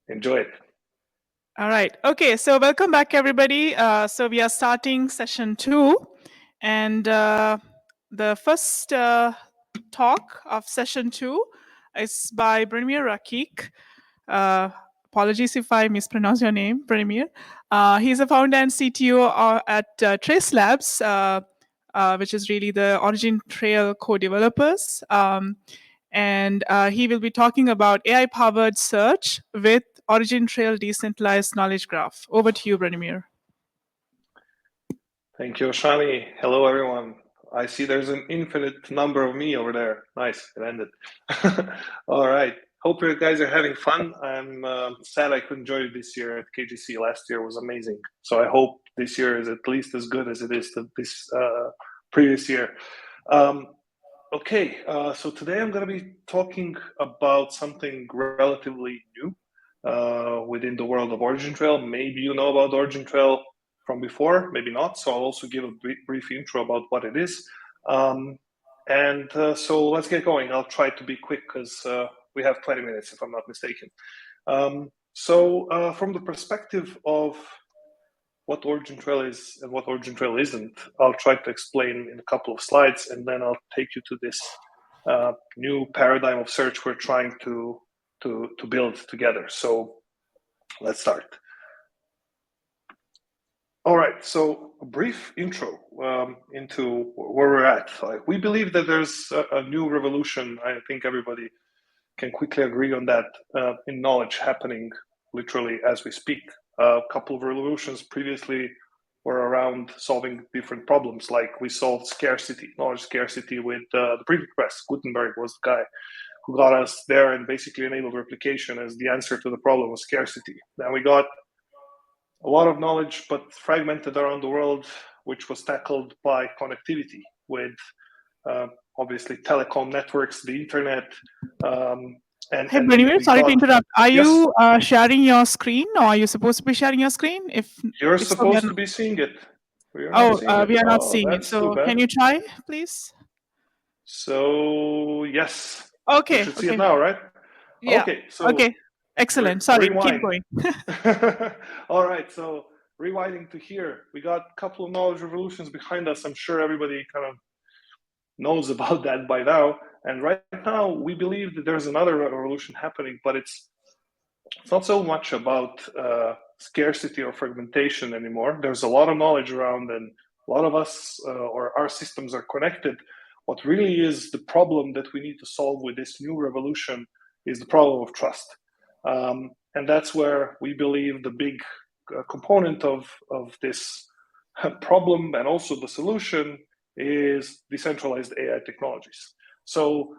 Enjoy it. All right. Okay. So welcome back, everybody. So we are starting session 2, and the first talk of session 2 is by Branimir Rakic. Apologies if I mispronounce your name, Branimir. He's a founder and CTO at Trace Labs, which is really the Origin Trail co-developers. And he will be talking about AI-powered search with Origin Trail Decentralized Knowledge Graph. Over to you, Branimir. Thank you, Oshani. Hello, everyone. I see there's an infinite number of me over there. Nice, it ended. All right. Hope you guys are having fun. I'm sad I couldn't join you this year at KGC. Last year was amazing. So I hope this year is at least as good as it is this previous year. Okay, so today I'm going to be talking about something relatively new within the world of Origin Trail. Maybe you know about Origin Trail from before, maybe not. So I'll also give a brief intro about what it is. So let's get going. I'll try to be quick because we have 20 minutes, if I'm not mistaken. From the perspective of what Origin Trail is and what Origin Trail isn't, I'll try to explain in a couple of slides, and then I'll take you to this new paradigm of search we're trying to build together. So let's start. All right, so a brief intro into where we're at. We believe that there's a new revolution. I think everybody can quickly agree on that in knowledge happening literally as we speak. A couple of revolutions previously were around solving different problems, like we solved scarcity, knowledge scarcity with the printing press. Gutenberg was the guy who got us there and basically enabled replication as the answer to the problem of scarcity. Then we got a lot of knowledge, but fragmented around the world, which was tackled by connectivity with obviously telecom networks, the internet. Hey, Branimir, sorry to interrupt. Are you sharing your screen, or are you supposed to be sharing your screen? If supposed to be seeing it. We are not seeing it. So can you try, please? So yes. Okay. You should see it now, right? Yeah. Okay. So okay. Excellent. Sorry, keep going. All right. So rewinding to here, we got a couple of knowledge revolutions behind us. I'm sure everybody kind of knows about that by now. And right now, we believe that there's another revolution happening, but it's not so much about scarcity or fragmentation anymore. There's a lot of knowledge around, and a lot of us or our systems are connected. What really is the problem that we need to solve with this new revolution is the problem of trust. And that's where we believe the big component of this problem and also the solution is decentralized AI technologies. So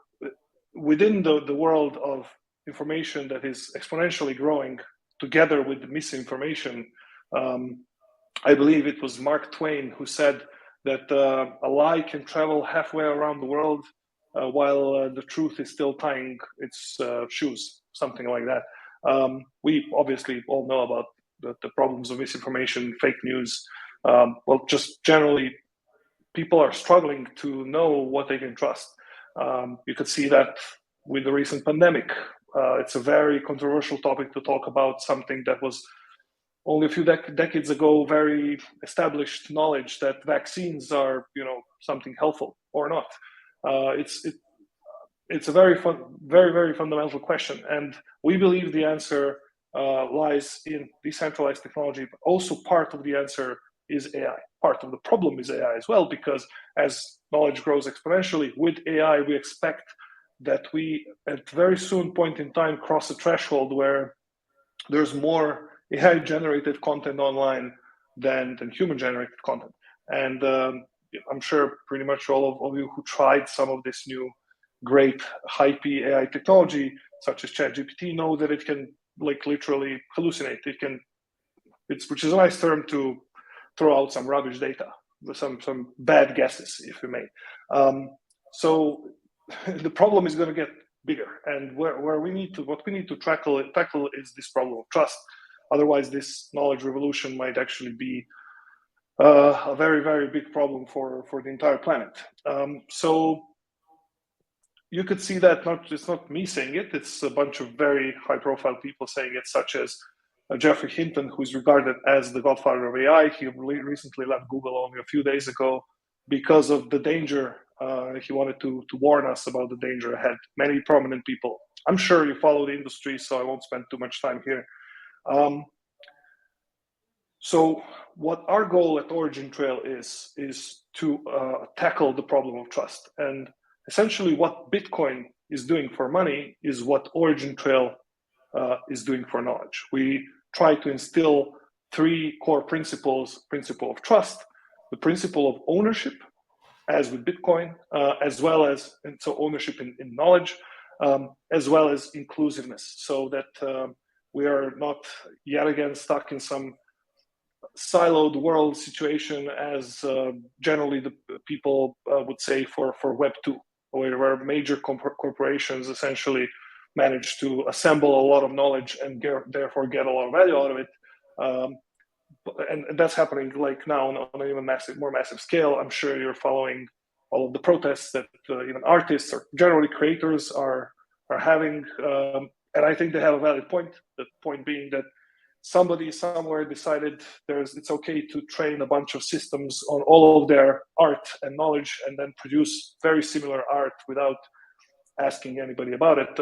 within the world of information that is exponentially growing together with the misinformation, I believe it was Mark Twain who said that a lie can travel halfway around the world while the truth is still tying its shoes, something like that. We obviously all know about the problems of misinformation, fake news. Well, just generally, people are struggling to know what they can trust. You could see that with the recent pandemic. It's a very controversial topic to talk about, something that was only a few decades ago very established knowledge that vaccines are, something helpful or not. It's a very fundamental question, and we believe the answer lies in decentralized technology, but also part of the answer is AI. Part of the problem is AI as well, because as knowledge grows exponentially with AI, we expect that we, at very soon point in time, cross a threshold where there's more AI-generated content online than human-generated content. And I'm sure pretty much all of you who tried some of this new great hypey AI technology, such as ChatGPT, know that it can literally hallucinate. Which is a nice term to throw out some rubbish data, some bad guesses, if you may. So the problem is going to get bigger, and what we need to tackle is this problem of trust. Otherwise, this knowledge revolution might actually be a very, very big problem for the entire planet. So you could see that it's not me saying it, it's a bunch of very high-profile people saying it, such as Jeffrey Hinton, who's regarded as the godfather of AI. He recently left Google only a few days ago because of the danger. He wanted to warn us about the danger ahead. Many prominent people. I'm sure you follow the industry, so I won't spend too much time here. So what our goal at Origin Trail is to tackle the problem of trust. And essentially what Bitcoin is doing for money is what Origin Trail is doing for knowledge. We try to instill three core principles: principle of trust, the principle of ownership, as with Bitcoin, as well as ownership in knowledge, as well as inclusiveness, so that we are not yet again stuck in some siloed world situation, as generally the people would say for Web 2, where major corporations essentially manage to assemble a lot of knowledge and therefore get a lot of value out of it. And that's happening like now on an even more massive scale. I'm sure you're following all of the protests that even artists or generally creators are having. And I think they have a valid point. The point being that somebody somewhere decided it's okay to train a bunch of systems on all of their art and knowledge and then produce very similar art without asking anybody about it.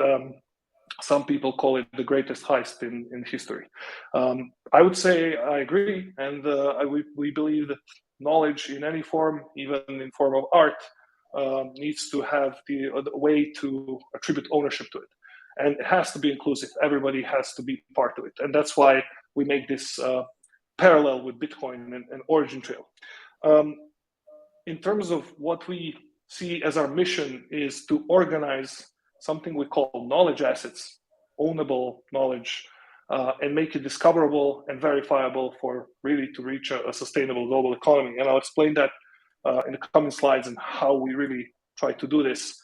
Some people call it the greatest heist in history. I would say I agree, and we believe that knowledge in any form, even in form of art, needs to have the way to attribute ownership to it. And it has to be inclusive. Everybody has to be part of it. And that's why we make this parallel with Bitcoin and Origin Trail. In terms of what we see as our mission is to organize something we call knowledge assets, ownable knowledge, and make it discoverable and verifiable for really to reach a sustainable global economy. And I'll explain that in the coming slides and how we really try to do this.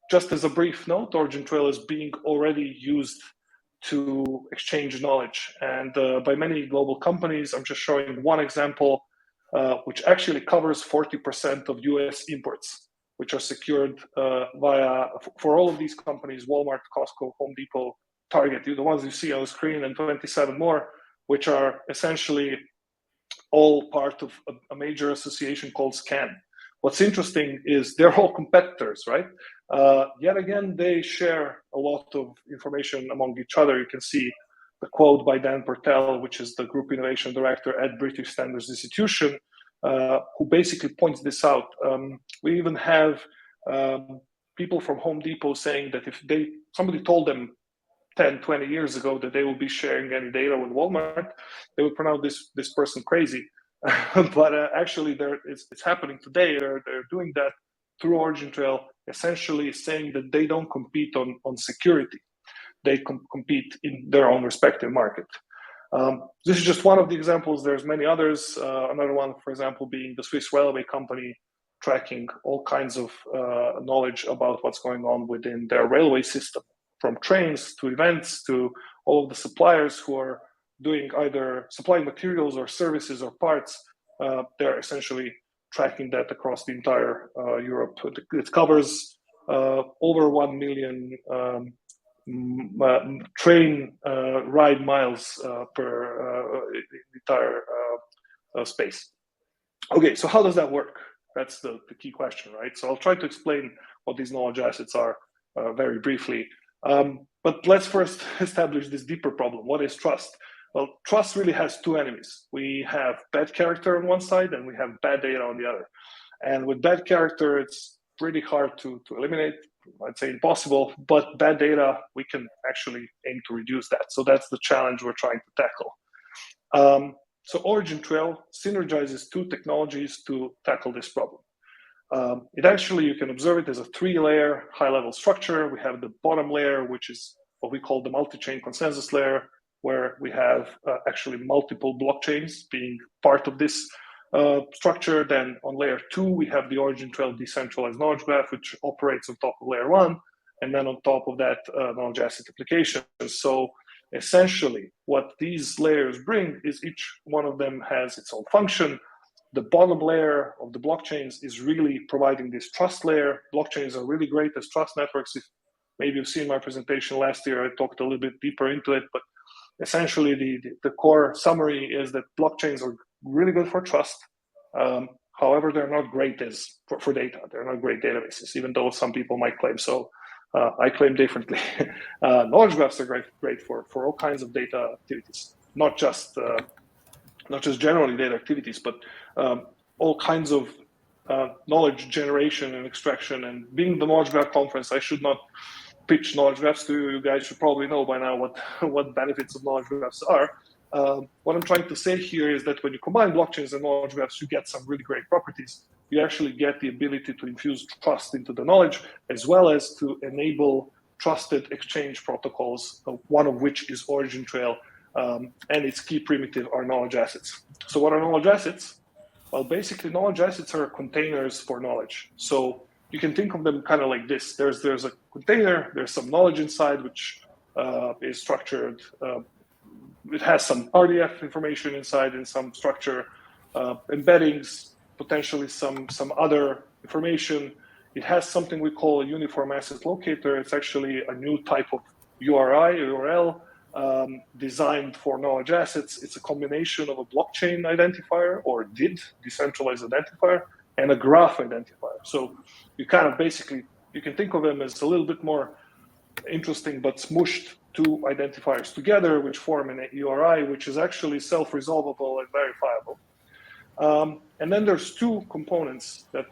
Just as a brief note, Origin Trail is being already used to exchange knowledge, and by many global companies. I'm just showing one example, which actually covers 40% of US imports, which are secured for all of these companies: Walmart, Costco, Home Depot, Target, the ones you see on the screen, and 27 more, which are essentially all part of a major association called SCAN. What's interesting is they're all competitors, right? Yet again, they share a lot of information among each other. You can see the quote by Dan Pertel, which is the Group Innovation Director at British Standards Institution, who basically points this out. We even have people from Home Depot saying that if somebody told them 10, 20 years ago that they will be sharing any data with Walmart, they would pronounce this person crazy. But actually, it's happening today. They're doing that through Origin Trail, essentially saying that they don't compete on security. They compete in their own respective market. This is just one of the examples. There's many others. Another one, for example, being the Swiss Railway Company, tracking all kinds of knowledge about what's going on within their railway system, from trains to events to all of the suppliers who are doing either supplying materials or services or parts. They're essentially tracking that across the entire Europe. It covers over 1 million train ride miles per entire space. Okay, so how does that work? That's the key question, right? So I'll try to explain what these knowledge assets are very briefly. But let's first establish this deeper problem. What is trust? Well, trust really has two enemies. We have bad character on one side and we have bad data on the other. And with bad character, it's pretty hard to eliminate. I'd say impossible, but bad data, we can actually aim to reduce that. So that's the challenge we're trying to tackle. So Origin Trail synergizes two technologies to tackle this problem. It actually, you can observe it as a three-layer high-level structure. We have the bottom layer, which is what we call the multi-chain consensus layer, where we have actually multiple blockchains being part of this structure. Then on layer 2, we have the Origin Trail decentralized knowledge graph, which operates on top of layer 1. And then on top of that, knowledge asset applications. So essentially, what these layers bring is each one of them has its own function. the bottom layer of the blockchains is really providing this trust layer. Blockchains are really great as trust networks. If maybe you've seen my presentation last year, I talked a little bit deeper into it, but essentially the core summary is that blockchains are really good for trust. However, they're not great for data. They're not great databases, even though some people might claim so. I claim differently. Knowledge graphs are great for all kinds of data activities, not just generally data activities, but all kinds of knowledge generation and extraction. And being the Knowledge Graph conference, I should not pitch knowledge graphs to you. You guys should probably know by now what benefits of knowledge graphs are. What I'm trying to say here is that when you combine blockchains and knowledge graphs, you get some really great properties. You actually get the ability to infuse trust into the knowledge, as well as to enable trusted exchange protocols, one of which is Origin Trail, and its key primitive are knowledge assets. So what are knowledge assets? Well, basically, knowledge assets are containers for knowledge. So you can think of them kind of like this. There's a container, there's some knowledge inside, which is structured. It has some RDF information inside in some structure, embeddings, potentially some other information. It has something we call a uniform asset locator. It's actually a new type of URL designed for knowledge assets. It's a combination of a blockchain identifier or DID, decentralized identifier, and a graph identifier. So you kind of basically, you can think of them as a little bit more interesting, but smooshed two identifiers together, which form an URI, which is actually self-resolvable and verifiable. And then there's two components that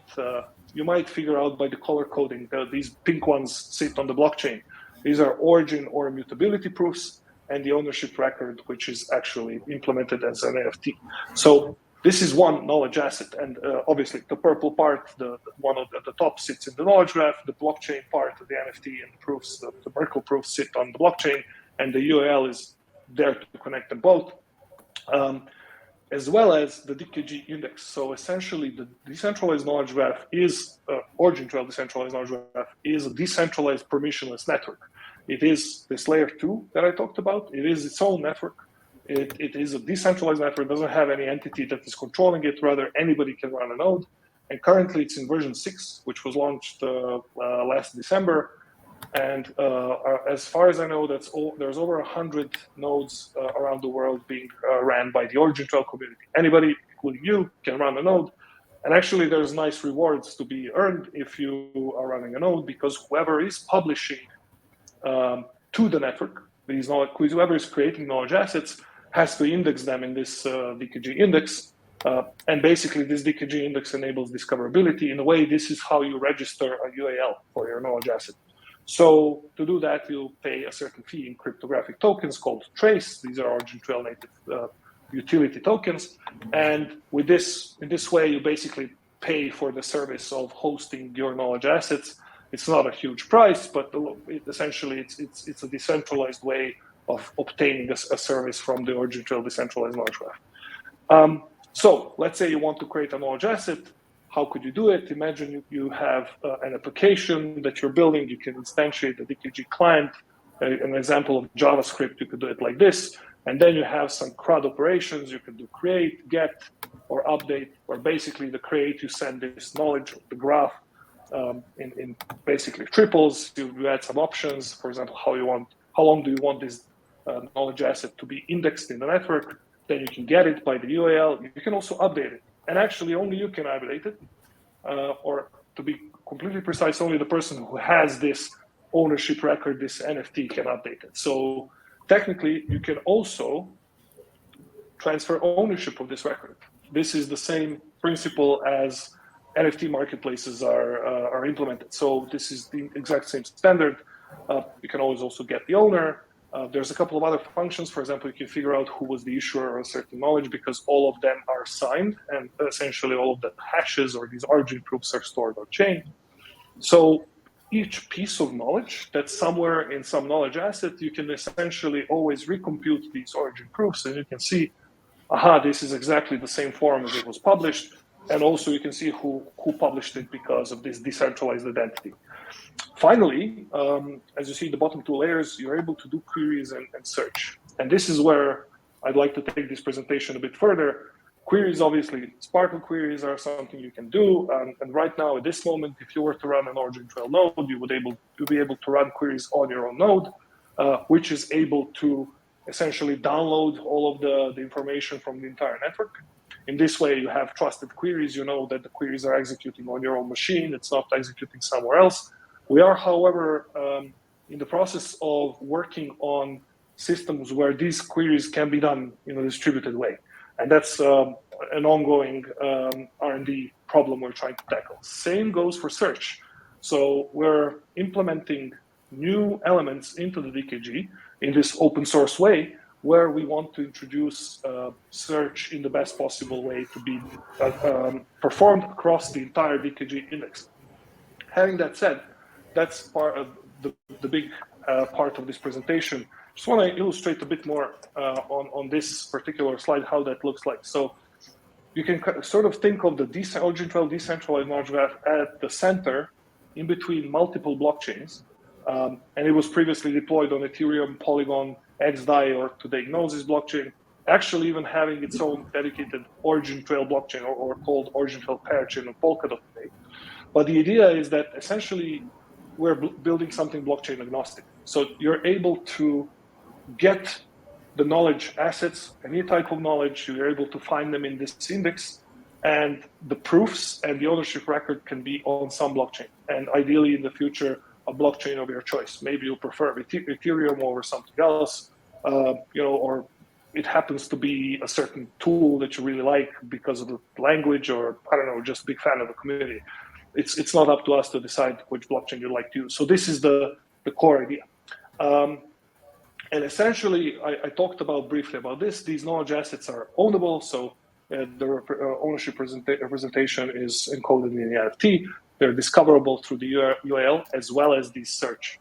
you might figure out by the color coding. These pink ones sit on the blockchain. These are origin or immutability proofs, and the ownership record, which is actually implemented as an NFT. So this is one knowledge asset, and obviously the purple part, the one at the top, sits in the knowledge graph. The blockchain part of the NFT and the proofs, the Merkle proofs, sit on the blockchain, and the URL is there to connect them both, as well as the DKG index. So essentially, the decentralized knowledge graph is Origin Trail decentralized knowledge graph is a decentralized permissionless network. It is this layer 2 that I talked about. It is its own network. It is a decentralized network. It doesn't have any entity that is controlling it. Rather, anybody can run a node. And currently, it's in version 6, which was launched last December. And as far as I know, there's over 100 nodes around the world being ran by the Origin Trail community. Anybody, including you, can run a node. And actually, there's nice rewards to be earned if you are running a node, because whoever is publishing to the network, whoever is creating knowledge assets, has to index them in this DKG index. And basically, this DKG index enables discoverability. In a way, this is how you register a UAL for your knowledge asset. So to do that, you'll pay a certain fee in cryptographic tokens called trace. These are Origin Trail native utility tokens. And with this, in this way, you basically pay for the service of hosting your knowledge assets. It's not a huge price, but essentially it's a decentralized way of obtaining a service from the Origin Trail decentralized knowledge graph. So let's say you want to create a knowledge asset. How could you do it? Imagine you have an application that you're building. You can instantiate a DKG client. An example of JavaScript, you could do it like this. And then you have some CRUD operations. You can do create, get, or update, or basically the create, you send this knowledge of the graph in basically triples. You add some options. For example, how long do you want this knowledge asset to be indexed in the network? Then you can get it by the URL. You can also update it. And actually, only you can update it. Or to be completely precise, only the person who has this ownership record, this NFT, can update it. So technically, you can also transfer ownership of this record. This is the same principle as NFT marketplaces are implemented. So this is the exact same standard. You can always also get the owner. There's a couple of other functions. For example, you can figure out who was the issuer of a certain knowledge, because all of them are signed, and essentially all of the hashes or these origin proofs are stored on chain. So each piece of knowledge that's somewhere in some knowledge asset, you can essentially always recompute these origin proofs, and you can see, aha, this is exactly the same form as it was published. And also you can see who published it because of this decentralized identity. Finally, as you see the bottom two layers, you're able to do queries and search. And this is where I'd like to take this presentation a bit further. Queries, obviously, Sparkle queries are something you can do. And right now, at this moment, if you were to run an origin trail node, you'll be able to run queries on your own node, which is able to essentially download all of the information from the entire network. In this way, you have trusted queries. You know that the queries are executing on your own machine. It's not executing somewhere else. We are, however, in the process of working on systems where these queries can be done in a distributed way. And that's an ongoing R&D problem we're trying to tackle. Same goes for search. So we're implementing new elements into the DKG in this open source way, where we want to introduce search in the best possible way to be performed across the entire DKG index. Having that said, that's part of the big part of this presentation. Just want to illustrate a bit more on this particular slide how that looks like. So you can sort of think of the origin trail decentralized knowledge graph at the center in between multiple blockchains. And it was previously deployed on Ethereum, Polygon, XDAI, or today Gnosis blockchain, actually even having its own dedicated origin trail blockchain or called origin trail parachain on Polkadot today. But the idea is that essentially we're building something blockchain agnostic. So you're able to get the knowledge assets, any type of knowledge, you're able to find them in this index, and the proofs and the ownership record can be on some blockchain. And ideally in the future, a blockchain of your choice. Maybe you prefer Ethereum over something else, or it happens to be a certain tool that you really like because of the language, or I don't know, just a big fan of the community. It's not up to us to decide which blockchain you like to use. So this is the core idea. And essentially, I talked briefly about this. These knowledge assets are ownable, so the ownership representation is encoded in the NFT. They're discoverable through the URL as well as these search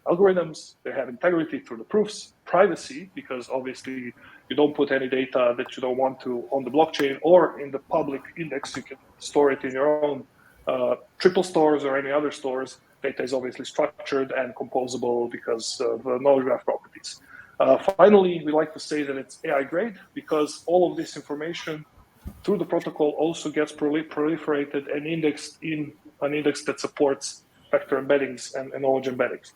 algorithms. They have integrity through the proofs, privacy, because obviously you don't put any data that you don't want to on the blockchain or in the public index. You can store it in your own triple stores or any other stores. Data is obviously structured and composable because of knowledge graph properties. Finally, we like to say that it's AI grade because all of this information through the protocol also gets proliferated and indexed in an index that supports vector embeddings and knowledge embeddings.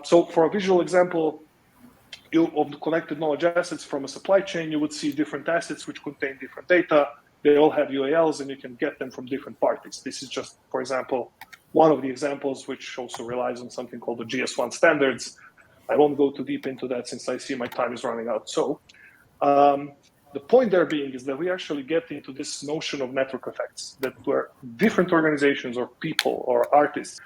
So for a visual example of the connected knowledge assets from a supply chain, you would see different assets which contain different data. They all have UALs and you can get them from different parties. This is just, for example, one of the examples which also relies on something called the GS1 standards. I won't go too deep into that since I see my time is running out. So the point there being is that we actually get into this notion of network effects, that where different organizations or people or artists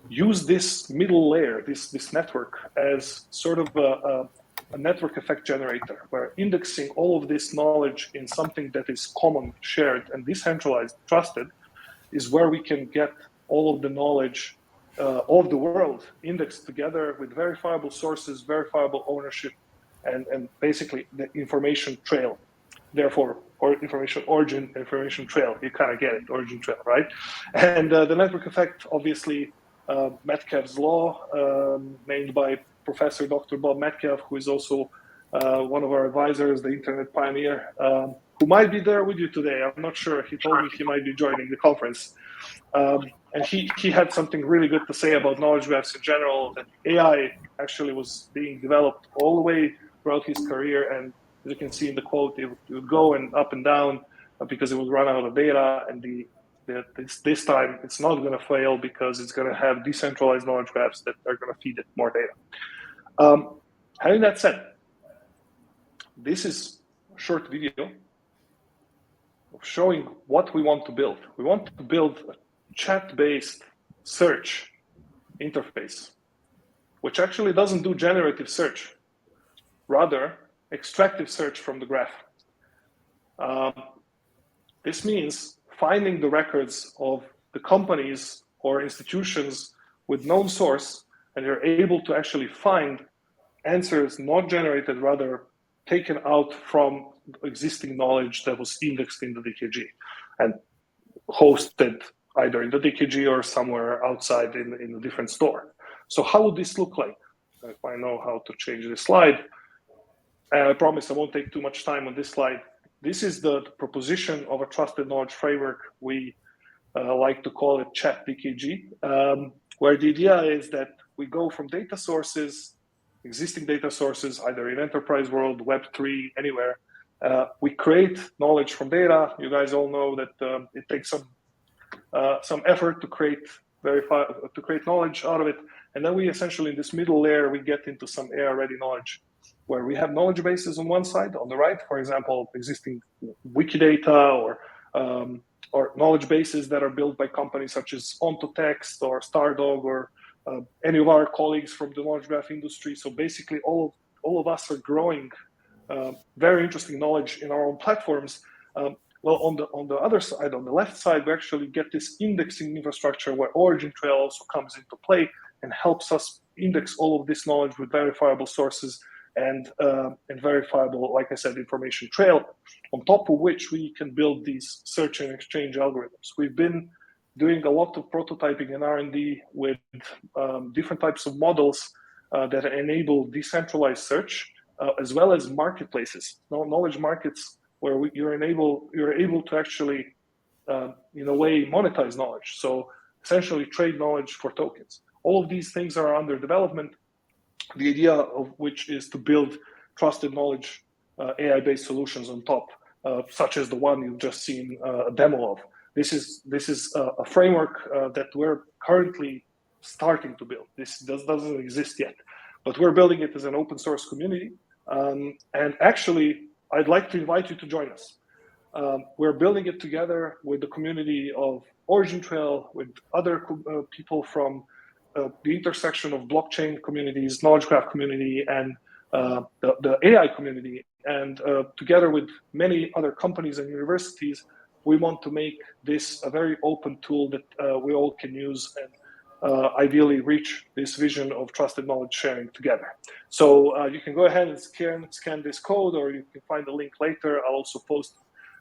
use this middle layer, this network, as sort of a network effect generator, where indexing all of this knowledge in something that is common, shared, and decentralized, trusted, is where we can get all of the knowledge of the world indexed together with verifiable sources, verifiable ownership, and basically the information trail. Therefore, or information origin, information trail. You kind of get it, origin trail, right? And the network effect, obviously, Metcalfe's law, named by Professor Dr. Bob Metcalfe, who is also one of our advisors, the internet pioneer, who might be there with you today. I'm not sure. He told me he might be joining the conference. And he had something really good to say about knowledge graphs in general, that AI actually was being developed all the way throughout his career. And as you can see in the quote, it would go and up and down because it would run out of data. And this time it's not going to fail because it's going to have decentralized knowledge graphs that are going to feed it more data. Having that said, this is a short video of showing what we want to build. We want to build a chat-based search interface, which actually doesn't do generative search, rather extractive search from the graph. This means finding the records of the companies or institutions with known source, and you're able to actually find answers not generated, rather taken out from existing knowledge that was indexed in the DKG and hosted either in the DKG or somewhere outside in a different store. So how would this look like? If I know how to change this slide, and I promise I won't take too much time on this slide. this is the proposition of a trusted knowledge framework. We like to call it chat DKG, where the idea is that we go from data sources, existing data sources, either in enterprise world, Web3, anywhere. We create knowledge from data. You guys all know that it takes some effort to create knowledge out of it. And then we essentially, in this middle layer, we get into some AI-ready knowledge, where we have knowledge bases on one side, on the right, for example, existing Wikidata or knowledge bases that are built by companies such as OntoText or Stardog or any of our colleagues from the knowledge graph industry. So basically, all of us are growing very interesting knowledge in our own platforms. Well, on the other side, on the left side, we actually get this indexing infrastructure where Origin Trail also comes into play and helps us index all of this knowledge with verifiable sources and verifiable, like I said, information trail, on top of which we can build these search and exchange algorithms. We've been doing a lot of prototyping and R&D with different types of models that enable decentralized search, as well as marketplaces, knowledge markets, where you're able to actually, in a way, monetize knowledge. So essentially trade knowledge for tokens. All of these things are under development, the idea of which is to build trusted knowledge AI-based solutions on top, such as the one you've just seen a demo of. This is a framework that we're currently starting to build. This doesn't exist yet, but we're building it as an open source community. And actually, I'd like to invite you to join us. We're building it together with the community of Origin Trail, with other people from the intersection of blockchain communities, knowledge graph community, and the AI community. And together with many other companies and universities, we want to make this a very open tool that we all can use and ideally reach this vision of trusted knowledge sharing together. So you can go ahead and scan this code, or you can find the link later. I'll also post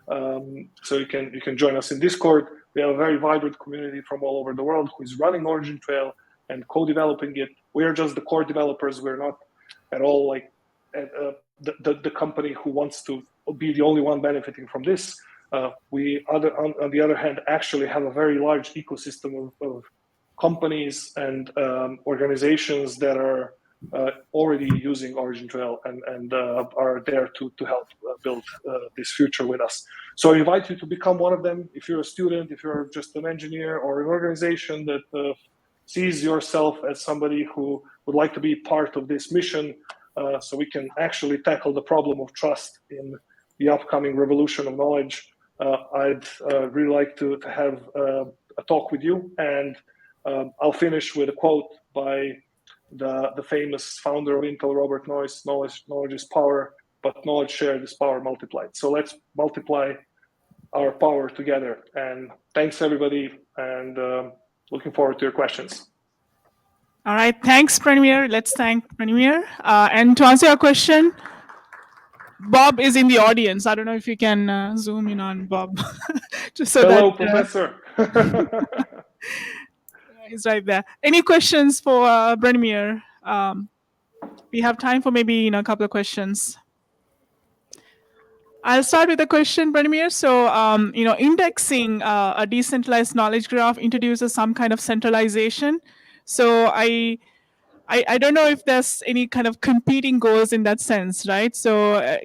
so you can join us in Discord. We have a very vibrant community from all over the world who is running Origin Trail and co-developing it. We are just the core developers. We're not at all like the company who wants to be the only one benefiting from this. We, on the other hand, actually have a very large ecosystem of companies and organizations that are already using Origin Trail and are there to help build this future with us. So I invite you to become one of them. If you're a student, if you're just an engineer or an organization that sees yourself as somebody who would like to be part of this mission, so we can actually tackle the problem of trust in the upcoming revolution of knowledge, I'd really like to have a talk with you. And I'll finish with a quote by the famous founder of Intel, Robert Noyce: knowledge is power, but knowledge shared is power multiplied. So let's multiply our power together. And thanks, everybody, and looking forward to your questions. All right, thanks, Branimir. Let's thank Branimir. And to answer your question, Bob is in the audience. I don't know if you can zoom in on Bob. Just so hello, that, Professor. He's right there. Any questions for Branimir? We have time for maybe a couple of questions. I'll start with a question, Branimir. So, indexing a decentralized knowledge graph introduces some kind of centralization. So I don't know if there's any kind of competing goals in that sense, right? So,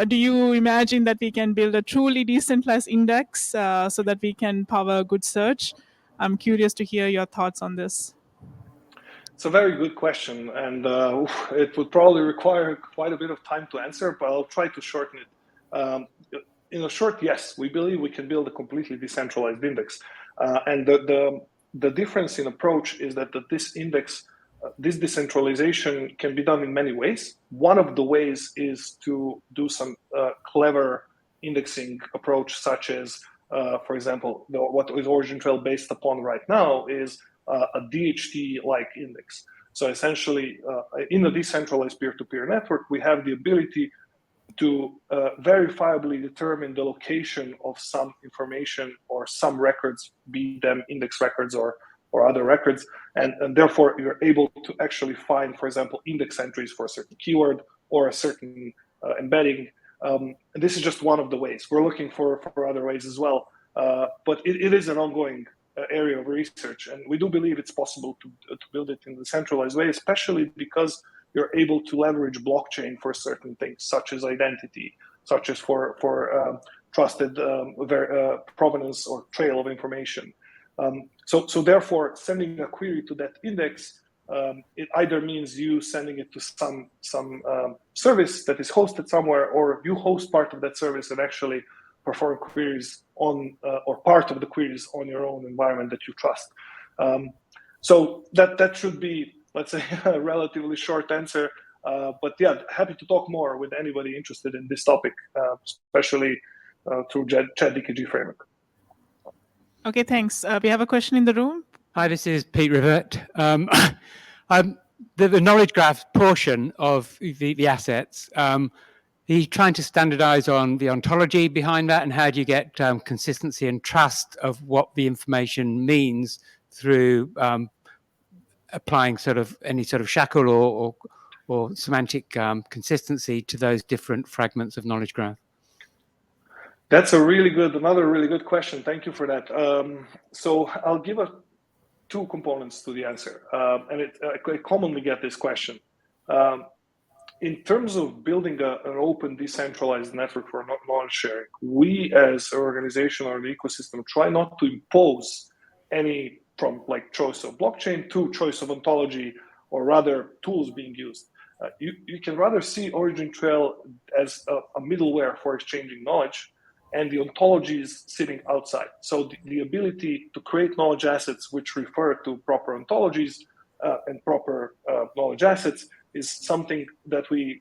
do you imagine that we can build a truly decentralized index so that we can power good search? I'm curious to hear your thoughts on this. It's a very good question, and it would probably require quite a bit of time to answer, but I'll try to shorten it. In a short, yes, we believe we can build a completely decentralized index. And the difference in approach is that this index, this decentralization can be done in many ways. One of the ways is to do some clever indexing approach, such as, for example, what is Origin Trail based upon right now is a DHT-like index. So essentially, in a decentralized peer-to-peer network, we have the ability to verifiably determine the location of some information or some records, be them index records or other records, and therefore you're able to actually find, for example, index entries for a certain keyword or a certain embedding This is just one of the ways. We're looking for other ways as well. But it is an ongoing area of research, and we do believe it's possible to build it in a decentralized way, especially because you're able to leverage blockchain for certain things, such as identity, such as for trusted provenance or trail of information. So therefore, sending a query to that index, it either means you sending it to some service that is hosted somewhere, or you host part of that service and actually perform queries on or part of the queries on your own environment that you trust. So that should be, let's say, a relatively short answer. But yeah, happy to talk more with anybody interested in this topic, especially through ChatDKG framework. Okay, thanks. We have a question in the room. Hi, this is Pete Rivett. The knowledge graph portion of the assets, he's trying to standardize on the ontology behind that, and how do you get consistency and trust of what the information means through applying sort of any sort of shackle or semantic consistency to those different fragments of knowledge graph? That's another really good question. Thank you for that. So I'll give two components to the answer, and I commonly get this question. In terms of building an open, decentralized network for knowledge sharing, we as an organization or an ecosystem try not to impose any from like choice of blockchain to choice of ontology, or rather tools being used. You can rather see Origin Trail as a middleware for exchanging knowledge, and the ontologies sitting outside. So the ability to create knowledge assets which refer to proper ontologies and proper knowledge assets is something that we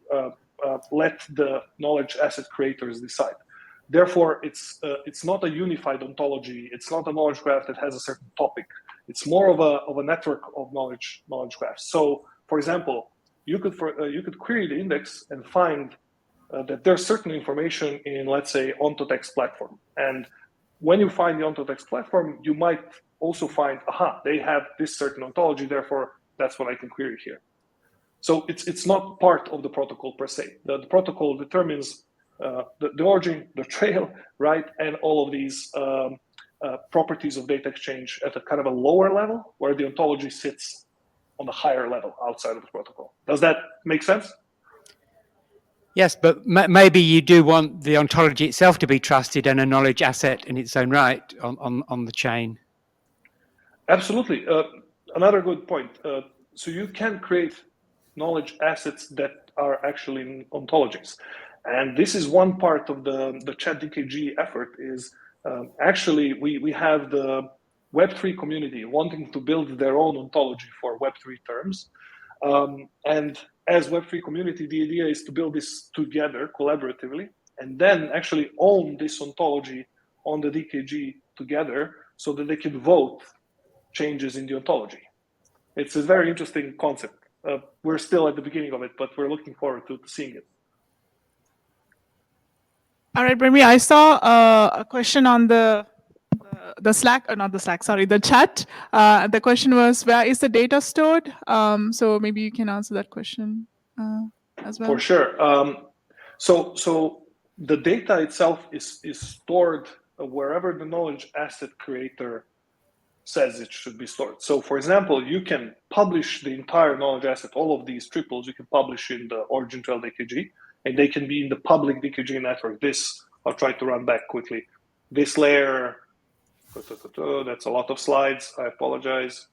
let the knowledge asset creators decide. Therefore, it's not a unified ontology. It's not a knowledge graph that has a certain topic. It's more of a network of knowledge graphs. So, for example, you could query the index and find that there's certain information in, let's say, OntoText platform. And when you find the OntoText platform, you might also find, they have this certain ontology, therefore that's what I can query here. So it's not part of the protocol per se. The protocol determines the origin, the trail, right, and all of these properties of data exchange at a kind of a lower level, where the ontology sits on the higher level outside of the protocol. Does that make sense? Yes, but maybe you do want the ontology itself to be trusted and a knowledge asset in its own right on the chain. Absolutely. Another good point. So you can create knowledge assets that are actually ontologies. And this is one part of the ChatDKG effort is actually we have the Web3 community wanting to build their own ontology for Web3 terms. And as Web3 community, the idea is to build this together collaboratively and then actually own this ontology on the DKG together so that they can vote changes in the ontology. It's a very interesting concept. We're still at the beginning of it, but we're looking forward to seeing it. All right, Branimir, I saw a question on the Slack, not the Slack, sorry, the chat. The question was, where is the data stored? So maybe you can answer that question as well. For sure. So the data itself is stored wherever the knowledge asset creator says it should be stored. So for example, you can publish the entire knowledge asset, all of these triples, you can publish in the Origin Trail DKG, and they can be in the public DKG network. I'll try to run back quickly. This layer, that's a lot of slides, I apologize.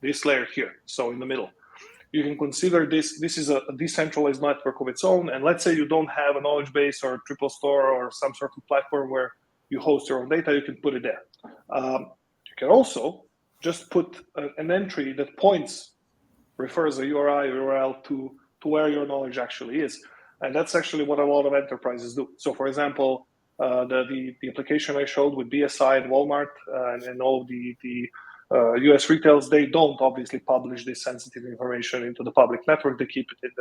This layer here, so in the middle. You can consider this is a decentralized network of its own, and let's say you don't have a knowledge base or a triple store or some sort of platform where you host your own data, you can put it there. You can also just put an entry that refers a URL to where your knowledge actually is. And that's actually what a lot of enterprises do. So for example, the application I showed with BSI and Walmart and all the US retails, they don't obviously publish this sensitive information into the public network. They keep it in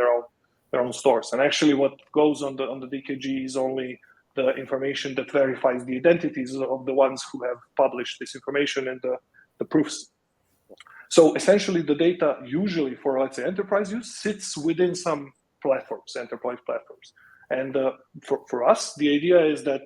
their own stores. And actually what goes on the DKG is only the information that verifies the identities of the ones who have published this information and the proofs. So essentially the data usually for, let's say, enterprise use sits within some platforms, enterprise platforms. And for us, the idea is that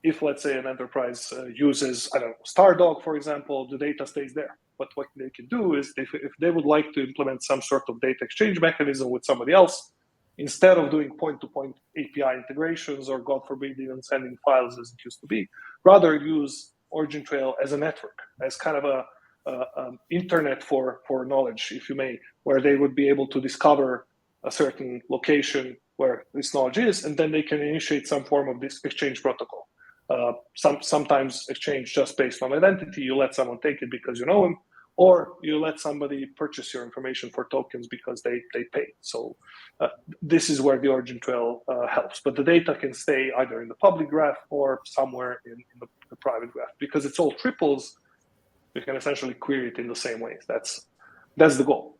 if, let's say, an enterprise uses, I don't know, Stardog, for example, the data stays there. But what they can do is, if they would like to implement some sort of data exchange mechanism with somebody else, instead of doing point-to-point API integrations, or God forbid, even sending files as it used to be, rather use Origin Trail as a network, as kind of a internet for knowledge, if you may, where they would be able to discover a certain location where this knowledge is, and then they can initiate some form of this exchange protocol. Sometimes exchange just based on identity. You let someone take it because you know him, or you let somebody purchase your information for tokens because they pay. So this is where the Origin Trail helps. But the data can stay either in the public graph or somewhere in the private graph. Because it's all triples, you can essentially query it in the same way. That's the goal.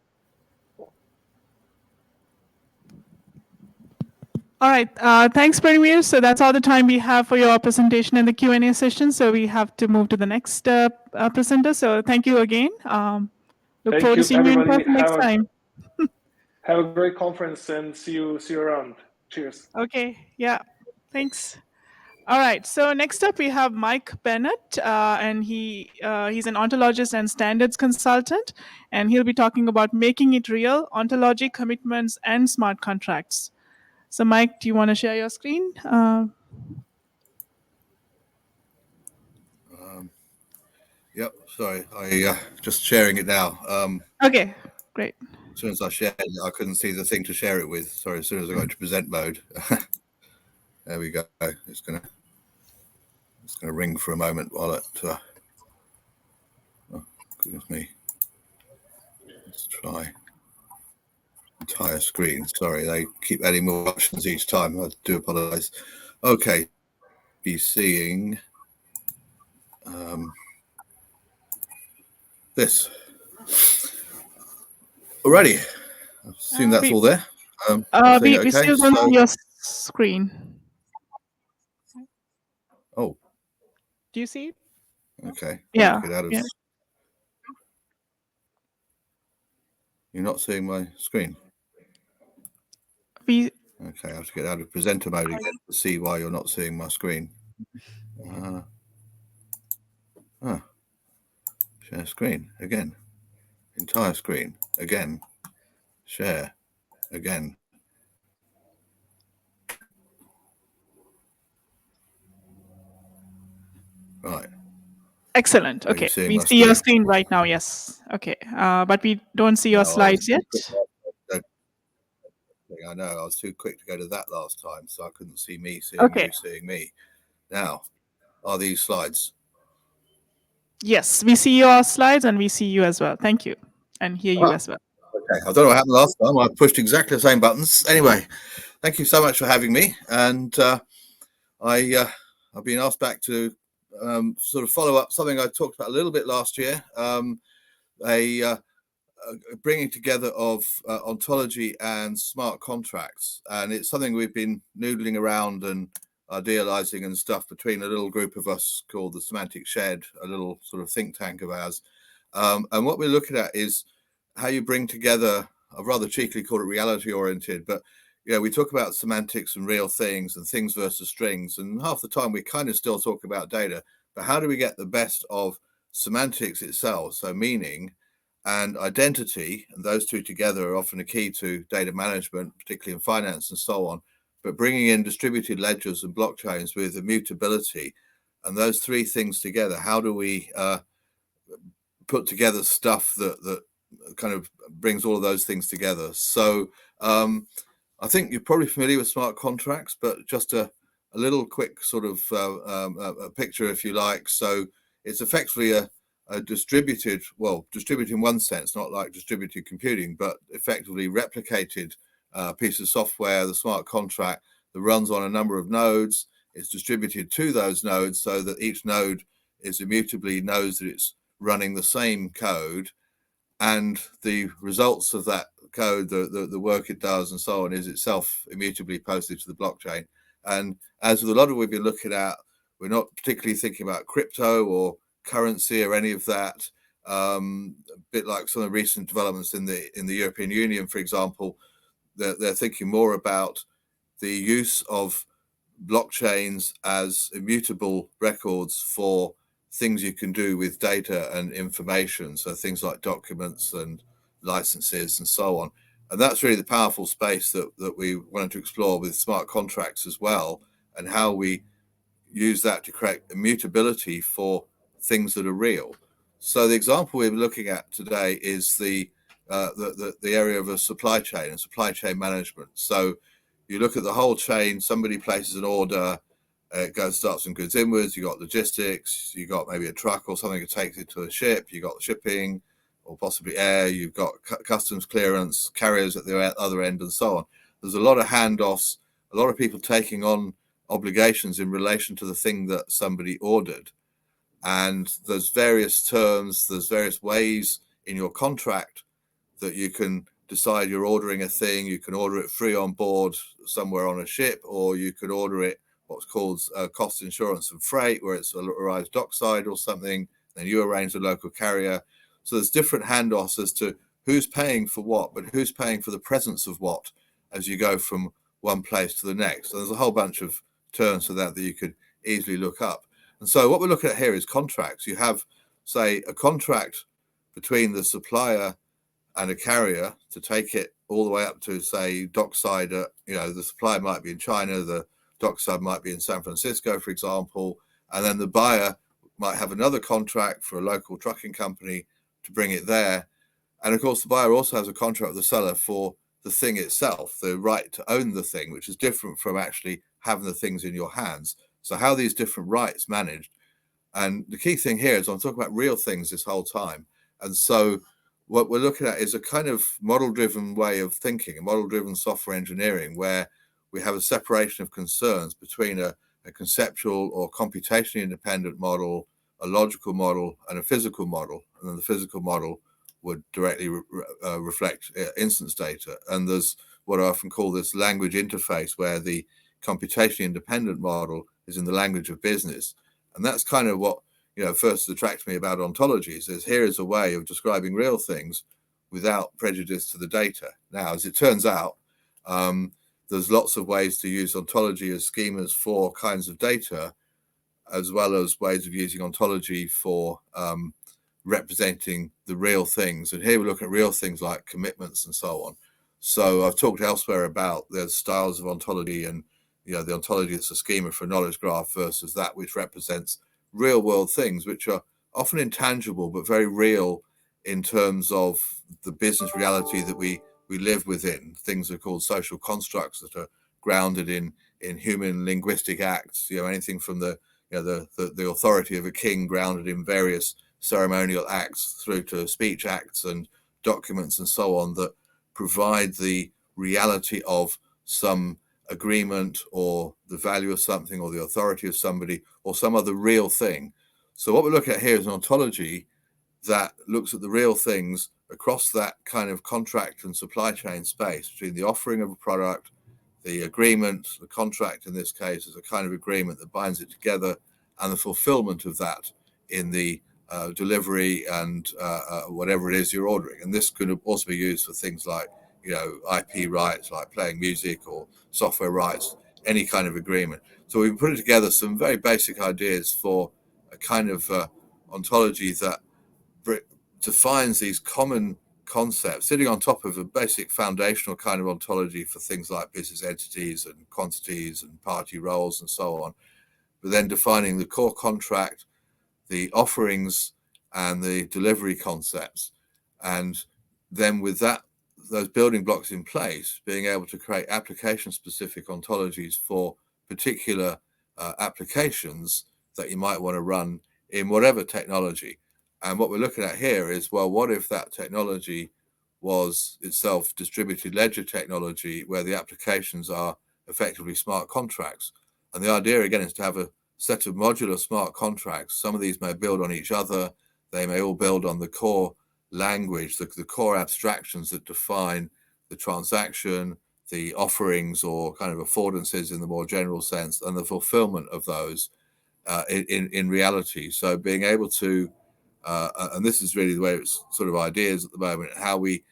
All right, thanks, Branimir. So that's all the time we have for your presentation and the Q&A session. So we have to move to the next presenter. So thank you again. Look forward to seeing you in person next time. Have a great conference and see you around. Cheers. Okay, yeah, thanks. All right, so next up we have Mike Bennett, and he's an ontologist and standards consultant, and he'll be talking about making it real, ontology, commitments, and smart contracts. So Mike, do you want to share your screen? Yep, sorry, I just sharing it now. Okay, great. As soon as I shared it, I couldn't see the thing to share it with. Sorry, as soon as I got into present mode. There we go. It's gonna ring for a moment while it. Oh goodness me. Let's try entire screen. Sorry, they keep adding more options each time. I do apologize. Okay, be seeing this. Alrighty, I assume that's all there. We still don't see your screen. Oh. Do you see it? Okay. Yeah. Yeah. You're not seeing my screen? Okay, I have to get out of presenter mode again to see why you're not seeing my screen. Share screen again. Entire screen again. Share again. Right. Excellent. Okay, we see your screen right now. Yes. Okay, but we don't see your slides yet. I know I was too quick to go to that last time, so I couldn't see me seeing you seeing me. Now, are these slides? Yes, we see your slides and we see you as well. Thank you, and hear you as well. Okay, I don't know what happened last time. I pushed exactly the same buttons. Anyway, thank you so much for having me, and I've been asked back to sort of follow up something I talked about a little bit last year. Bringing together of ontology and smart contracts, and it's something we've been noodling around and idealizing and stuff between a little group of us called the Semantic Shed, a little sort of think tank of ours. And what we're looking at is how you bring together, I've rather cheekily called it reality oriented, but we talk about semantics and real things and things versus strings, and half the time we kind of still talk about data, but how do we get the best of semantics itself, so meaning and identity, and those two together are often a key to data management, particularly in finance and so on, but bringing in distributed ledgers and blockchains with immutability, and those three things together, how do we put together stuff that kind of brings all of those things together? So I think you're probably familiar with smart contracts, but just a little quick sort of a picture, if you like. So it's effectively a distributed in one sense, not like distributed computing, but effectively replicated piece of software, the smart contract that runs on a number of nodes. It's distributed to those nodes so that each node is immutably knows that it's running the same code, and the results of that code, the work it does and so on, is itself immutably posted to the blockchain. And as with a lot of we've been looking at, we're not particularly thinking about crypto or currency or any of that. A bit like some of the recent developments in the European Union, for example, they're thinking more about the use of blockchains as immutable records for things you can do with data and information. So things like documents and licenses and so on. And that's really the powerful space that we wanted to explore with smart contracts as well, and how we use that to create immutability for things that are real. So the example we're looking at today is the area of a supply chain and supply chain management. So you look at the whole chain, somebody places an order, it starts some goods inwards, you got logistics, you got maybe a truck or something that takes it to a ship, you got shipping or possibly air, you've got customs clearance, carriers at the other end and so on. There's a lot of handoffs, a lot of people taking on obligations in relation to the thing that somebody ordered. And there's various terms, there's various ways in your contract that you can decide you're ordering a thing. You can order it free on board somewhere on a ship, or you could order it what's called cost insurance and freight, where it's arrives dockside or something, then you arrange a local carrier. So there's different handoffs as to who's paying for what, but who's paying for the presence of what as you go from one place to the next. So there's a whole bunch of terms for that you could easily look up. And so what we're looking at here is contracts. You have, say, a contract between the supplier and a carrier to take it all the way up to, say, dockside. The supplier might be in China, the dockside might be in San Francisco, for example, and then the buyer might have another contract for a local trucking company to bring it there. And of course, the buyer also has a contract with the seller for the thing itself, the right to own the thing, which is different from actually having the things in your hands. So how these different rights managed. And the key thing here is I'm talking about real things this whole time. And so what we're looking at is a kind of model-driven way of thinking, a model-driven software engineering, where we have a separation of concerns between a conceptual or computationally independent model, a logical model, and a physical model. And then the physical model would directly reflect instance data. And there's what I often call this language interface, where the computationally independent model is in the language of business. And that's kind of what first attracts me about ontologies, is here is a way of describing real things without prejudice to the data. Now, as it turns out, there's lots of ways to use ontology as schemas for kinds of data, as well as ways of using ontology for representing the real things. And here we look at real things like commitments and so on. So I've talked elsewhere about the styles of ontology, and the ontology that's a schema for a knowledge graph versus that which represents real world things, which are often intangible but very real in terms of the business reality that we live within. Things are called social constructs that are grounded in human linguistic acts. Anything from the authority of a king grounded in various ceremonial acts through to speech acts and documents and so on that provide the reality of some agreement or the value of something or the authority of somebody or some other real thing. So what we're looking at here is an ontology that looks at the real things across that kind of contract and supply chain space between the offering of a product, the agreement, the contract in this case is a kind of agreement that binds it together, and the fulfillment of that in the delivery and whatever it is you're ordering. And this could also be used for things like IP rights, like playing music, or software rights, any kind of agreement. So we've put together some very basic ideas for a kind of ontology that defines these common concepts, sitting on top of a basic foundational kind of ontology for things like business entities and quantities and party roles and so on, but then defining the core contract, the offerings, and the delivery concepts. And then with those building blocks in place, being able to create application-specific ontologies for particular applications that you might want to run in whatever technology. And what we're looking at here is, well, what if that technology was itself distributed ledger technology, where the applications are effectively smart contracts? And the idea, again, is to have a set of modular smart contracts. Some of these may build on each other. They may all build on the core language, the core abstractions that define the transaction, the offerings or kind of affordances in the more general sense, and the fulfillment of those in reality. So being able to, and this is really the way it's sort of ideas at the moment, how we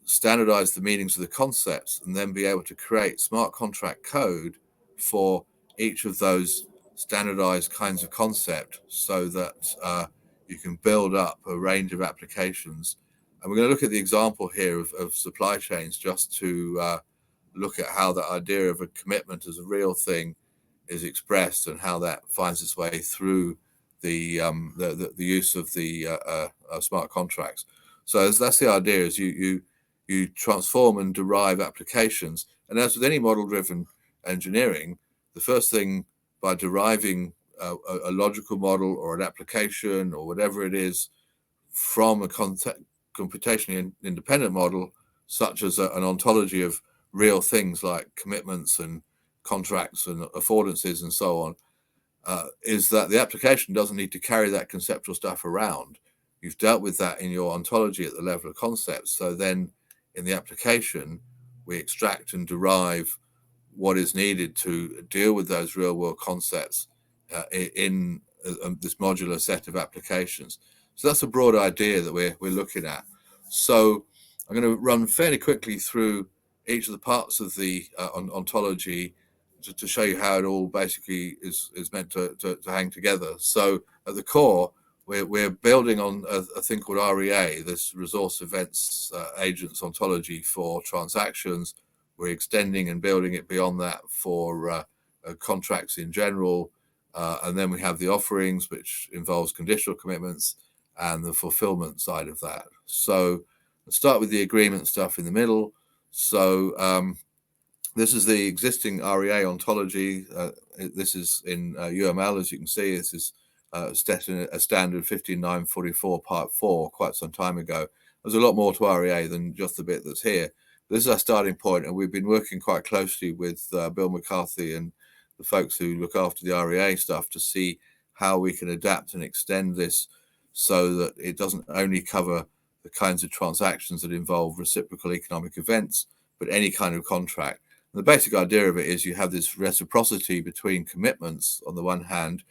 standardize the meanings of the concepts, and then be able to create smart contract code for each of those standardized kinds of concept, so that you can build up a range of applications. And we're going to look at the example here of supply chains, just to look at how the idea of a commitment as a real thing is expressed, and how that finds its way through the use of the smart contracts. So that's the idea: is you transform and derive applications. And as with any model-driven engineering, the first thing, by deriving a logical model or an application or whatever it is from a computationally independent model, such as an ontology of real things like commitments and contracts and affordances and so on, is that the application doesn't need to carry that conceptual stuff around. You've dealt with that in your ontology at the level of concepts. So then in the application, we extract and derive what is needed to deal with those real world concepts in this modular set of applications. So that's a broad idea that we're looking at. So I'm going to run fairly quickly through each of the parts of the ontology to show you how it all basically is meant to hang together. So at the core, we're building on a thing called REA, this resource events agents ontology for transactions. We're extending and building it beyond that for contracts in general. And then we have the offerings, which involves conditional commitments, and the fulfillment side of that. So let's start with the agreement stuff in the middle. So this is the existing REA ontology. This is in UML, as you can see. This is a standard 15944 part 4 quite some time ago. There's a lot more to REA than just the bit that's here. This is our starting point, and we've been working quite closely with Bill McCarthy and the folks who look after the REA stuff to see how we can adapt and extend this so that it doesn't only cover the kinds of transactions that involve reciprocal economic events, but any kind of contract. And the basic idea of it is you have this reciprocity between commitments on the one hand,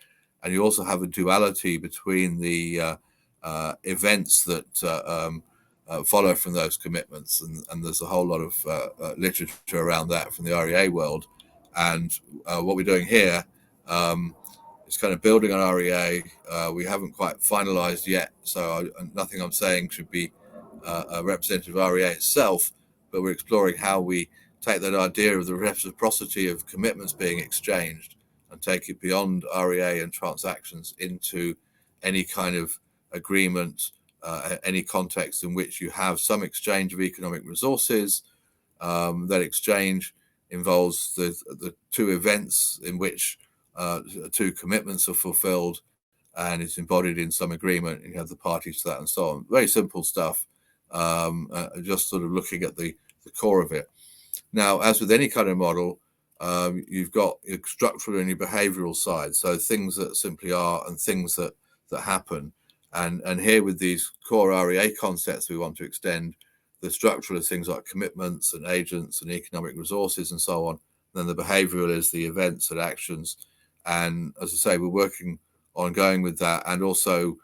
and you also have a duality between the events that follow from those commitments. And there's a whole lot of literature around that from the REA world. And what we're doing here is kind of building on REA. We haven't quite finalized yet, so nothing I'm saying should be a representative of REA itself, but we're exploring how we take that idea of the reciprocity of commitments being exchanged and take it beyond REA and transactions into any kind of agreement, any context in which you have some exchange of economic resources. That exchange involves the two events in which two commitments are fulfilled, and it's embodied in some agreement, and you have the parties to that and so on. Very simple stuff, just sort of looking at the core of it. Now, as with any kind of model, you've got your structural and your behavioral side, so things that simply are and things that happen. And here with these core REA concepts we want to extend, the structural is things like commitments and agents and economic resources and so on. And then the behavioral is the events and actions. And as I say, we're working on going with that. And also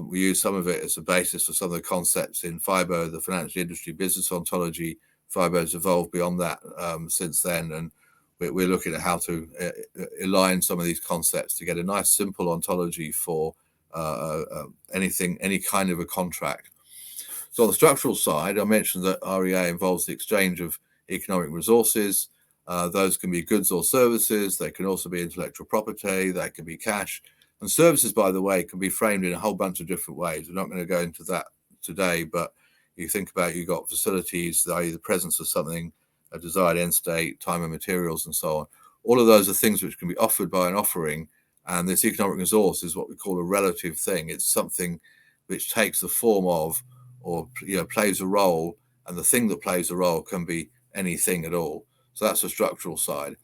we use some of it as a basis for some of the concepts in FIBO, the financial industry business ontology. FIBO has evolved beyond that since then. And we're looking at how to align some of these concepts to get a nice simple ontology for anything, any kind of a contract. So on the structural side, I mentioned that REA involves the exchange of economic resources. Those can be goods or services. They can also be intellectual property. They can be cash. And services, by the way, can be framed in a whole bunch of different ways. We're not going to go into that today, but you think about, you've got facilities, i.e. the presence of something, a desired end state, time and materials, and so on. All of those are things which can be offered by an offering. And this economic resource is what we call a relative thing. It's something which takes the form of, or plays a role, and the thing that plays a role can be anything at all. So that's the structural side.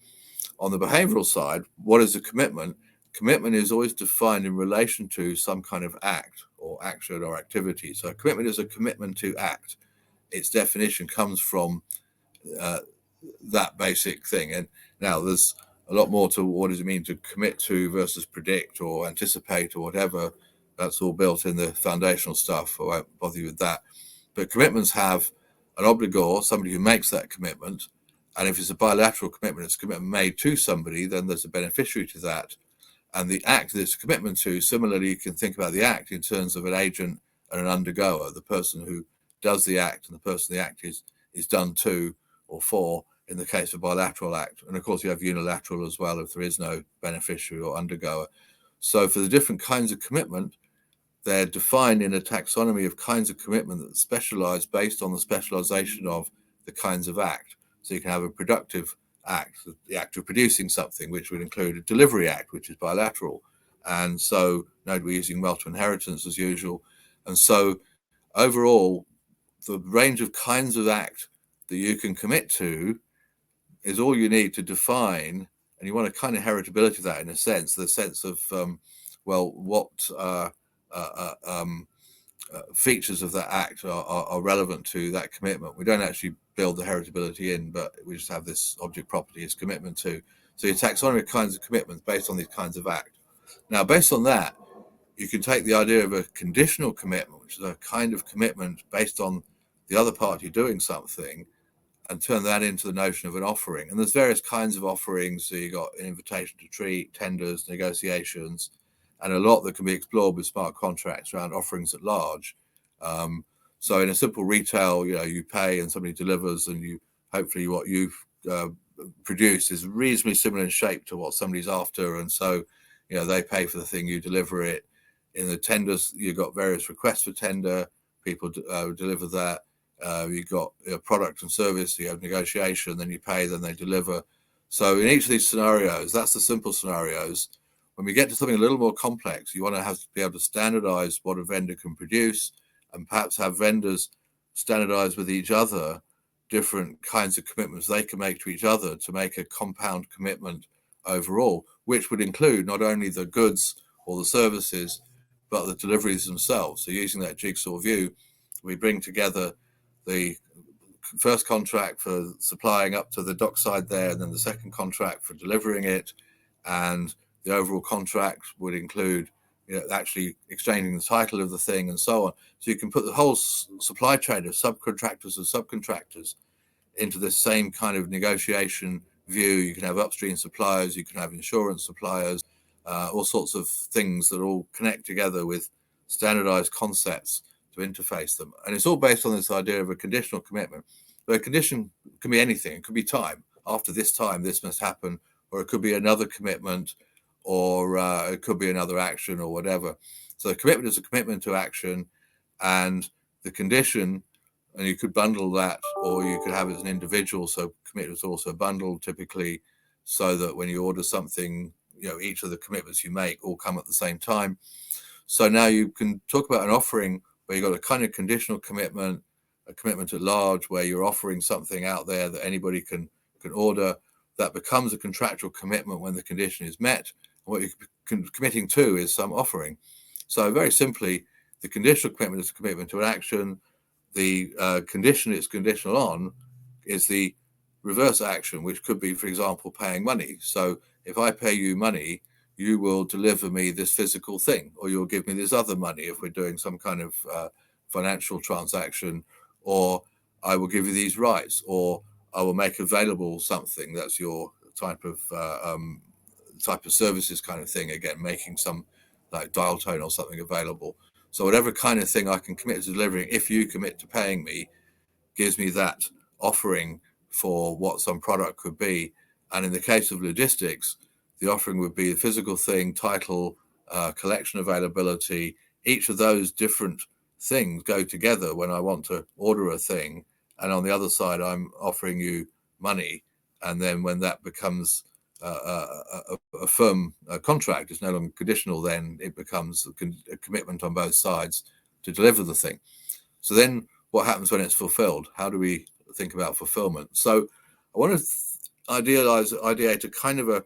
On the behavioral side, what is a commitment? Commitment is always defined in relation to some kind of act or action or activity. So a commitment is a commitment to act. Its definition comes from that basic thing. And now there's a lot more to what does it mean to commit to versus predict or anticipate or whatever. That's all built in the foundational stuff. I won't bother you with that. But commitments have an obligor, somebody who makes that commitment. And if it's a bilateral commitment, it's a commitment made to somebody, then there's a beneficiary to that. And the act that it's a commitment to, similarly, you can think about the act in terms of an agent and an undergoer, the person who does the act and the person the act is done to or for, in the case of a bilateral act. And of course, you have unilateral as well if there is no beneficiary or undergoer. So for the different kinds of commitment, they're defined in a taxonomy of kinds of commitment that specialize based on the specialization of the kinds of act. So you can have a productive act, the act of producing something, which would include a delivery act, which is bilateral. And so, note we're using multiple inheritance as usual. And so overall, the range of kinds of act that you can commit to is all you need to define. And you want a kind of heritability of that, in a sense, the sense of, what features of that act are relevant to that commitment. We don't actually build the heritability in, but we just have this object property as commitment to. So your taxonomy of kinds of commitments based on these kinds of act. Now, based on that, you can take the idea of a conditional commitment, which is a kind of commitment based on the other party doing something, and turn that into the notion of an offering. And there's various kinds of offerings. So you got an invitation to treat, tenders, negotiations, and a lot that can be explored with smart contracts around offerings at large. So in a simple retail, you pay and somebody delivers, and you hopefully what you've produced is reasonably similar in shape to what somebody's after, and so they pay for the thing, you deliver it. In the tenders, you've got various requests for tender, people deliver that. You've got product and service, you have negotiation, then you pay, then they deliver. So in each of these scenarios, that's the simple scenarios. When we get to something a little more complex, you want to be able to standardize what a vendor can produce, and perhaps have vendors standardize with each other different kinds of commitments they can make to each other to make a compound commitment overall, which would include not only the goods or the services, but the deliveries themselves. So using that jigsaw view, we bring together the first contract for supplying up to the dockside there, and then the second contract for delivering it, and the overall contract would include actually exchanging the title of the thing and so on. So you can put the whole supply chain of subcontractors and subcontractors into this same kind of negotiation view. You can have upstream suppliers, you can have insurance suppliers, all sorts of things that all connect together with standardized concepts to interface them. And it's all based on this idea of a conditional commitment. But a condition can be anything. It could be time. After this time, this must happen, or it could be another commitment, or it could be another action or whatever. So the commitment is a commitment to action, and the condition, and you could bundle that, or you could have it as an individual. So commitment is also bundled typically, so that when you order something, each of the commitments you make all come at the same time. So now you can talk about an offering where you've got a kind of conditional commitment, a commitment at large where you're offering something out there that anybody can order. That becomes a contractual commitment when the condition is met. And what you're committing to is some offering. So very simply, the conditional commitment is a commitment to an action. The condition it's conditional on is the reverse action, which could be, for example, paying money. So if I pay you money, you will deliver me this physical thing, or you'll give me this other money if we're doing some kind of financial transaction, or I will give you these rights, or I will make available something. That's your type of services kind of thing. Again, making some like dial tone or something available. So whatever kind of thing I can commit to delivering, if you commit to paying me, gives me that offering for what some product could be. And in the case of logistics, the offering would be the physical thing, title, collection availability. Each of those different things go together when I want to order a thing. And on the other side, I'm offering you money. And then when that becomes a firm contract, it's no longer conditional, then it becomes a commitment on both sides to deliver the thing. So then what happens when it's fulfilled? How do we think about fulfillment? So I want to ideate a kind of a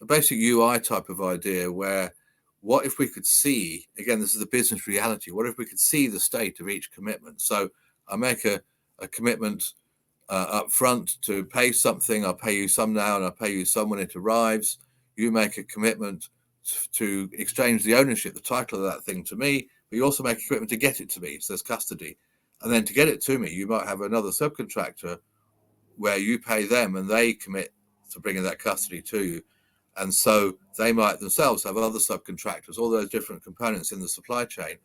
basic UI type of idea where, what if we could see, again, this is the business reality, what if we could see the state of each commitment? So I make a commitment up front to pay something. I'll pay you some now, and I'll pay you some when it arrives. You make a commitment to exchange the ownership, the title of that thing to me, but you also make a commitment to get it to me. So there's custody. And then to get it to me, you might have another subcontractor where you pay them and they commit to bringing that custody to you. And so they might themselves have other subcontractors. All those different components in the supply chain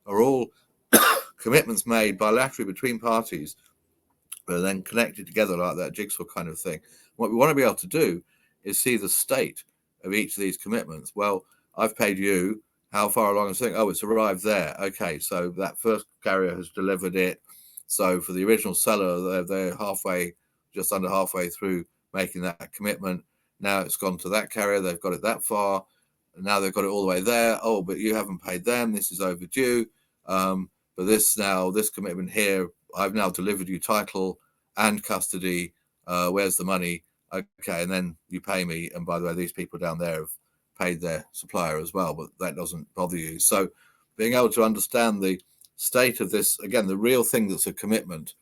are all commitments made bilaterally between parties, but then connected together like that jigsaw kind of thing. What we want to be able to do is see the state of each of these commitments. Well, I've paid you. How far along is it? Oh, it's arrived there. Okay, so that first carrier has delivered it. So for the original seller, they're halfway, just under halfway through making that commitment. Now it's gone to that carrier. They've got it that far. And now they've got it all the way there. Oh, but you haven't paid them. This is overdue. But this commitment here, I've now delivered you title and custody. Where's the money? Okay, and then you pay me. And by the way, these people down there have paid their supplier as well, but that doesn't bother you. So being able to understand the state of this, again, the real thing that's a commitment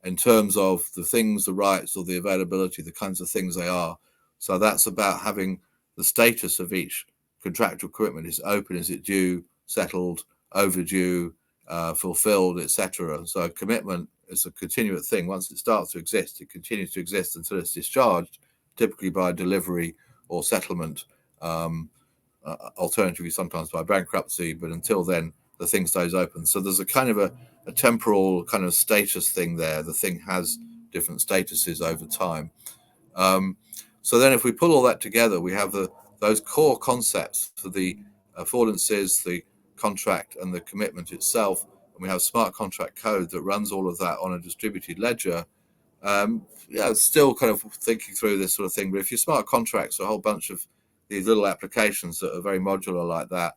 in terms of the things, the rights or the availability, the kinds of things they are. So that's about having the status of each contractual commitment. Is it open? Is it due, settled, overdue, fulfilled, etc.? So a commitment is a continuous thing. Once it starts to exist, it continues to exist until it's discharged, typically by delivery or settlement, alternatively sometimes by bankruptcy, but until then the thing stays open. So there's a kind of a temporal kind of status thing there. The thing has different statuses over time. So then if we pull all that together, we have those core concepts for the affordances, the contract and the commitment itself, and we have smart contract code that runs all of that on a distributed ledger. Still kind of thinking through this sort of thing, but if your smart contracts are a whole bunch of these little applications that are very modular like that,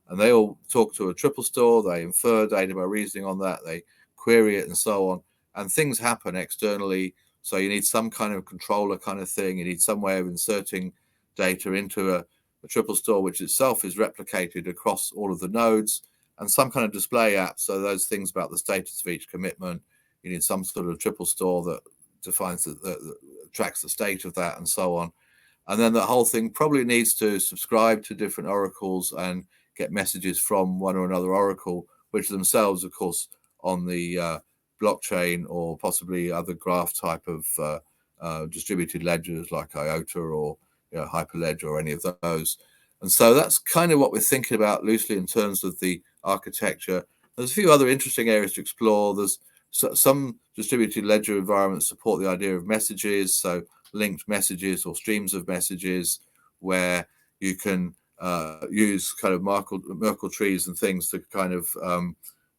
and they all talk to a triple store, they infer data by reasoning on that, they query it and so on, and things happen externally. So you need some kind of controller kind of thing. You need some way of inserting data into a triple store, which itself is replicated across all of the nodes, and some kind of display app. So those things about the status of each commitment, you need some sort of triple store that defines, that tracks the state of that and so on. And then the whole thing probably needs to subscribe to different oracles and get messages from one or another oracle, which themselves, of course, on the blockchain or possibly other graph type of distributed ledgers like IOTA or Hyperledger or any of those. And so that's kind of what we're thinking about loosely in terms of the architecture. There's a few other interesting areas to explore. There's some distributed ledger environments support the idea of messages, so linked messages or streams of messages where you can use kind of Merkle trees and things to kind of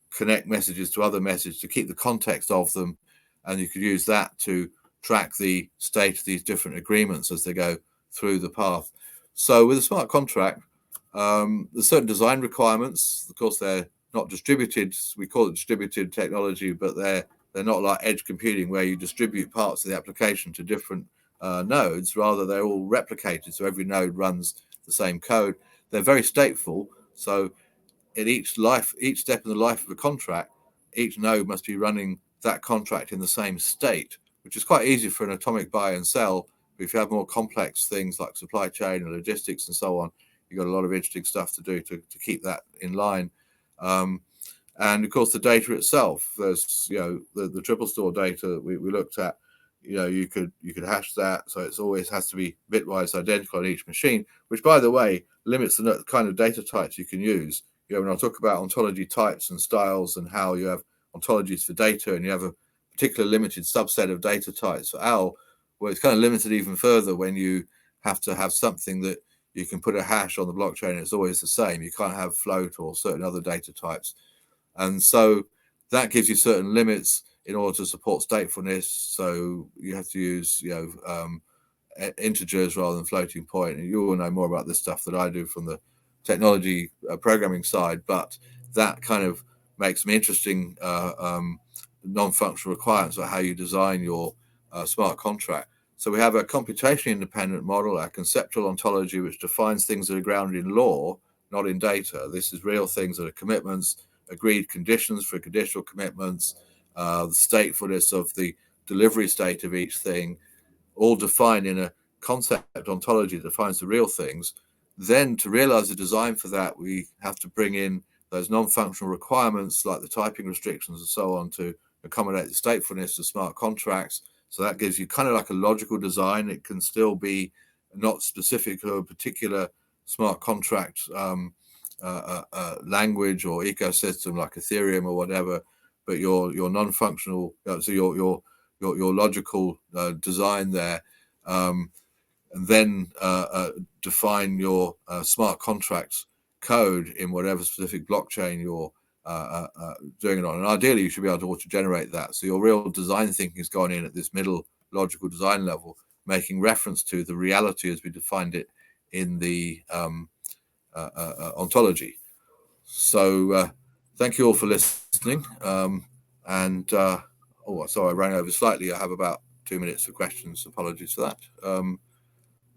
connect messages to other messages to keep the context of them. And you could use that to track the state of these different agreements as they go through the path. So with a smart contract, there's certain design requirements. Of course, they're not distributed. We call it distributed technology, but they're not like edge computing where you distribute parts of the application to different nodes. Rather, they're all replicated, so every node runs the same code. They're very stateful, so in each step in the life of a contract, each node must be running that contract in the same state, which is quite easy for an atomic buy and sell. But if you have more complex things like supply chain and logistics and so on, you've got a lot of interesting stuff to do to keep that in line. And of course, the data itself, there's the triple store data we looked at. You could hash that, so it always has to be bitwise identical on each machine, which, by the way, limits the kind of data types you can use. When I talk about ontology types and styles and how you have ontologies for data and you have a particular limited subset of data types for OWL, well, it's kind of limited even further when you have to have something that you can put a hash on the blockchain and it's always the same. You can't have float or certain other data types. And so that gives you certain limits in order to support statefulness. So you have to use, integers rather than floating point. And you all know more about this stuff than I do from the technology programming side, but that kind of makes some interesting non-functional requirements for how you design your smart contract. So we have a computationally independent model, a conceptual ontology, which defines things that are grounded in law, not in data. This is real things that are commitments, agreed conditions for conditional commitments, the statefulness of the delivery state of each thing, all defined in a concept ontology that defines the real things. Then to realize the design for that, we have to bring in those non-functional requirements like the typing restrictions and so on to accommodate the statefulness of smart contracts. So that gives you kind of like a logical design. It can still be not specific to a particular smart contract language or ecosystem like Ethereum or whatever, but your non-functional, so your logical design there, and then define your smart contracts code in whatever specific blockchain you're doing it on. And ideally, you should be able to auto-generate that. So your real design thinking is going in at this middle logical design level, making reference to the reality as we defined it in the ontology. So thank you all for listening. Oh, sorry, I ran over slightly. I have about 2 minutes for questions. Apologies for that.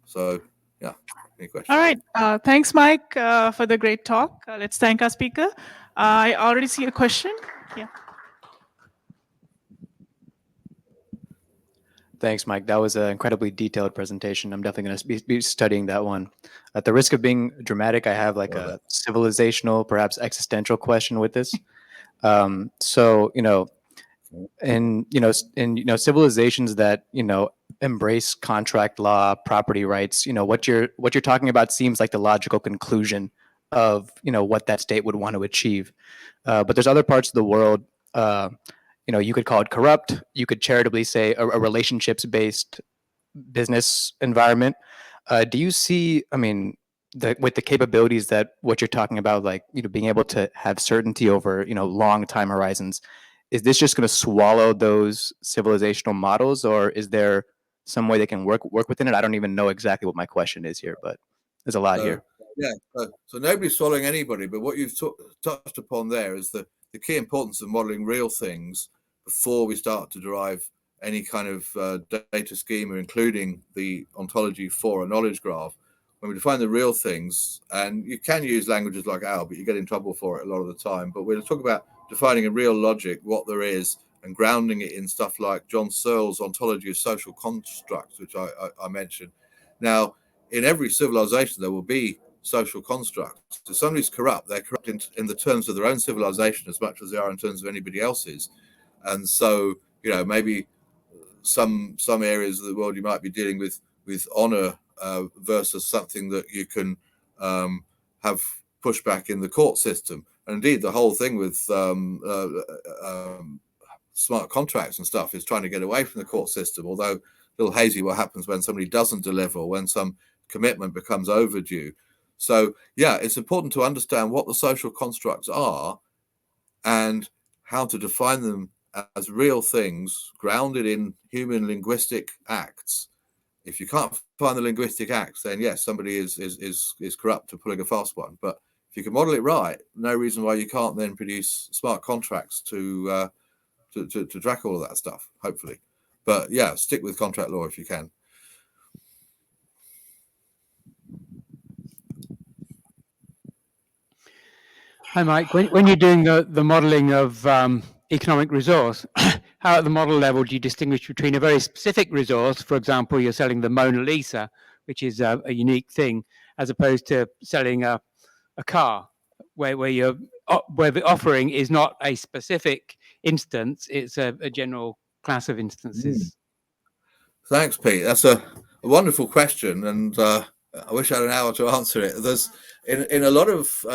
So, yeah, any questions? All right. Thanks, Mike, for the great talk. Let's thank our speaker. I already see a question. Yeah. Thanks, Mike. That was an incredibly detailed presentation. I'm definitely going to be studying that one. At the risk of being dramatic, I have like a civilizational, perhaps existential question with this. So, in civilizations that embrace contract law, property rights, what you're talking about seems like the logical conclusion of what that state would want to achieve. But there's other parts of the world. You could call it corrupt. You could charitably say a relationships-based business environment. Do you see? I mean, with the capabilities that what you're talking about, like being able to have certainty over long time horizons, is this just going to swallow those civilizational models, or is there some way they can work within it? I don't even know exactly what my question is here, but there's a lot here. Yeah. So nobody's swallowing anybody, but what you've touched upon there is the key importance of modeling real things before we start to derive any kind of data schema, including the ontology for a knowledge graph. When we define the real things, and you can use languages like OWL, but you get in trouble for it a lot of the time. But we're talking about defining a real logic, what there is, and grounding it in stuff like John Searle's ontology of social constructs, which I mentioned. Now, in every civilization, there will be social constructs. If somebody's corrupt, they're corrupt in the terms of their own civilization as much as they are in terms of anybody else's. And so, maybe some areas of the world you might be dealing with honor versus something that you can have pushback in the court system. And indeed, the whole thing with smart contracts and stuff is trying to get away from the court system, although a little hazy what happens when somebody doesn't deliver or when some commitment becomes overdue. So, yeah, it's important to understand what the social constructs are and how to define them as real things grounded in human linguistic acts. If you can't find the linguistic acts, then yes, somebody is corrupt and pulling a fast one. But if you can model it right, no reason why you can't then produce smart contracts to track all of that stuff, hopefully. But yeah, stick with contract law if you can. Hi, Mike. When you're doing the modeling of economic resource, how at the model level do you distinguish between a very specific resource? For example, you're selling the Mona Lisa, which is a unique thing, as opposed to selling a car, where the offering is not a specific instance; it's a general class of instances. Thanks, Pete. That's a wonderful question, and I wish I had an hour to answer it. There's in a lot of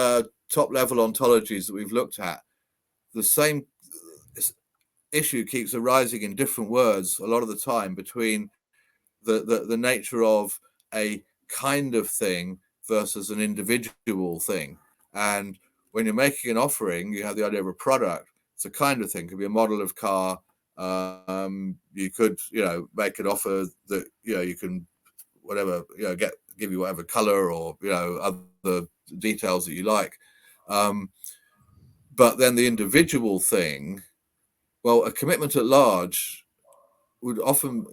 top-level ontologies that we've looked at, the same issue keeps arising in different words a lot of the time between the nature of a kind of thing versus an individual thing. And when you're making an offering, you have the idea of a product. It's a kind of thing. It could be a model of car. You could, make an offer that, you can, whatever, give you whatever color or, other details that you like. But then the individual thing, well, a commitment at large wouldn't often,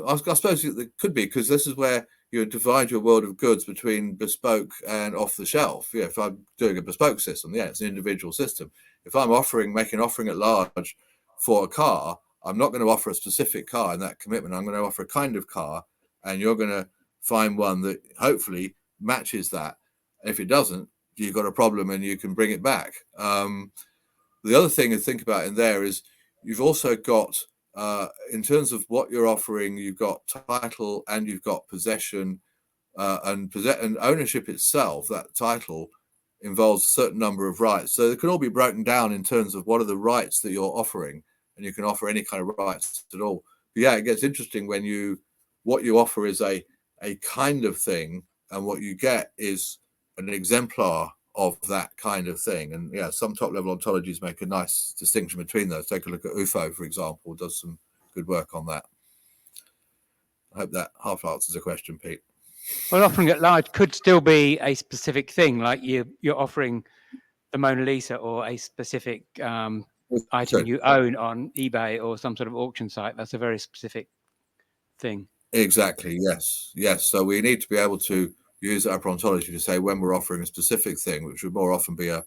I suppose it could be, because this is where you divide your world of goods between bespoke and off the shelf. If I'm doing a bespoke system, it's an individual system. If I'm making an offering at large for a car, I'm not going to offer a specific car in that commitment. I'm going to offer a kind of car, and you're going to find one that hopefully matches that. If it doesn't, you've got a problem and you can bring it back. The other thing to think about in there is you've also got, in terms of what you're offering, you've got title and you've got possession, and ownership itself. That title involves a certain number of rights. So it can all be broken down in terms of what are the rights that you're offering, and you can offer any kind of rights at all. But yeah, it gets interesting when what you offer is a kind of thing, and what you get is an exemplar of that kind of thing. And yeah, some top level ontologies make a nice distinction between those. Take a look at UFO, for example, does some good work on that. I hope that half answers the question, Pete. Well, offering at large could still be a specific thing, like you're offering the Mona Lisa or a specific item you own on eBay or some sort of auction site. That's a very specific thing. Exactly. Yes. So we need to be able to use our ontology to say when we're offering a specific thing, which would more often be a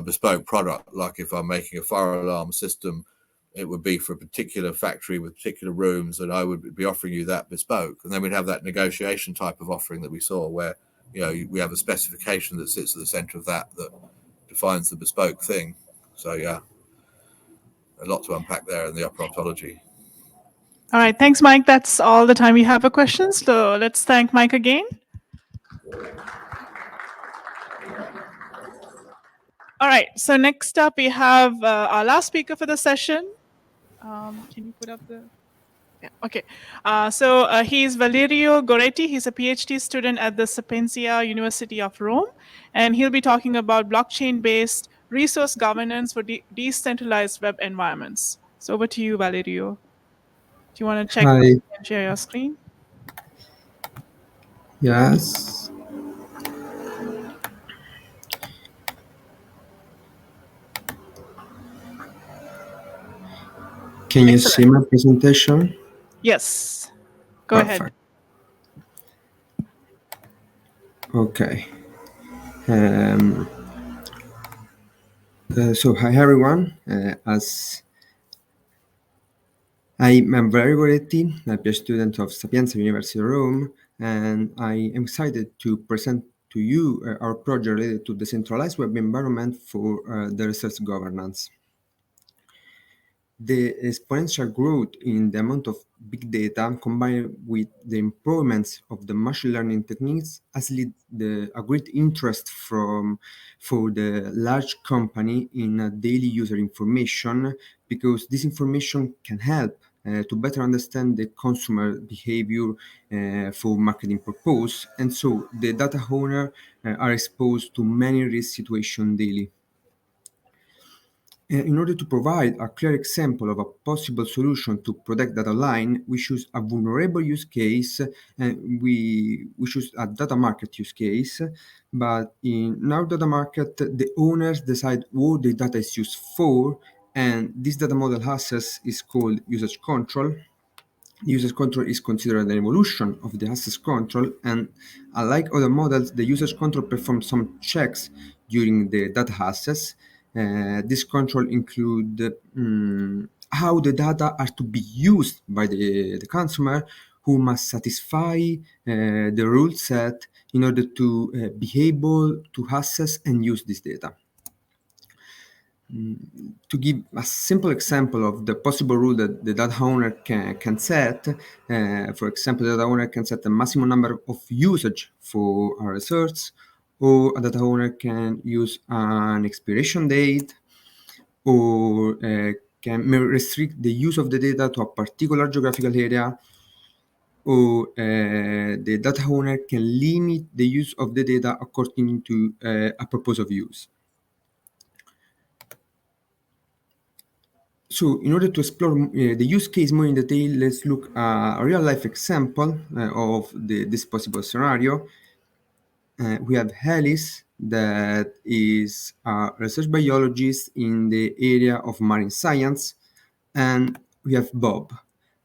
bespoke product. Like if I'm making a fire alarm system, it would be for a particular factory with particular rooms, and I would be offering you that bespoke. And then we'd have that negotiation type of offering that we saw, where we have a specification that sits at the center of that defines the bespoke thing. So yeah, a lot to unpack there in the upper ontology. All right, thanks, Mike. That's all the time we have for questions. So let's thank Mike again. All right, so next up we have our last speaker for the session. Can you put up the... Yeah, okay. So he's Valerio Goretti. He's a PhD student at the Sapienza University of Rome, and he'll be talking about blockchain-based resource governance for decentralized web environments. So over to you, Valerio. Do you want to check and share your screen? Yes. Can you see my presentation? Yes. Go ahead. Okay. So hi everyone. As I'm Valerio Goretti, a PhD student of Sapienza University of Rome, and I am excited to present to you our project related to decentralized web environment for the research governance. The exponential growth in the amount of big data combined with the improvements of the machine learning techniques has led a great interest for the large company in daily user information, because this information can help to better understand the consumer behavior for marketing purpose, and so the data owner are exposed to many risk situations daily. In order to provide a clear example of a possible solution to protect data line, we choose a vulnerable use case, and we choose a data market use case. But in our data market, the owners decide what the data is used for, and this data model access is called usage control. Usage control is considered an evolution of the access control, and unlike other models, the usage control performs some checks during the data access. This control include how the data are to be used by the consumer, who must satisfy the rule set in order to be able to access and use this data. To give a simple example of the possible rule that the data owner can set, for example, the data owner can set a maximum number of usage for a research, or a data owner can use an expiration date, or may restrict the use of the data to a particular geographical area, or the data owner can limit the use of the data according to a purpose of use. So in order to explore the use case more in detail, let's look at a real-life example of this possible scenario. We have Alice, that is a research biologist in the area of marine science, and we have Bob,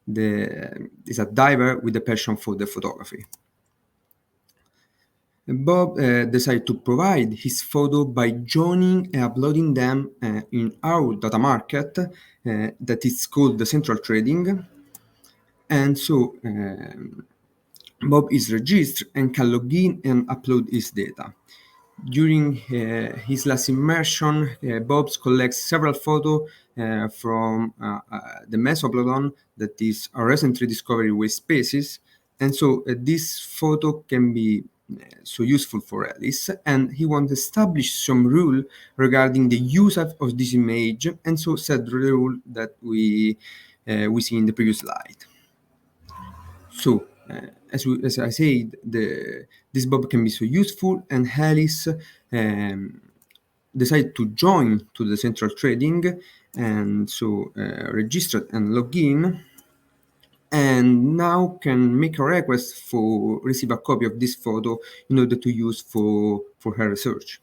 is a diver with a passion for the photography. Bob decided to provide his photo by joining and uploading them in our data market that is called Decentralized Trading. And so Bob is registered and can log in and upload his data. During his last immersion, Bobs collects several photos from the Mesoplodon, that is a recently discovered waste species. And so this photo can be so useful for Alice, and he wants to establish some rule regarding the use of this image, and so set the rule that we see in the previous slide. So, as I said, this Bob can be so useful, and Alice decided to join to the central trading, and so registered and log in, and now can make a request for receive a copy of this photo in order to use for her research.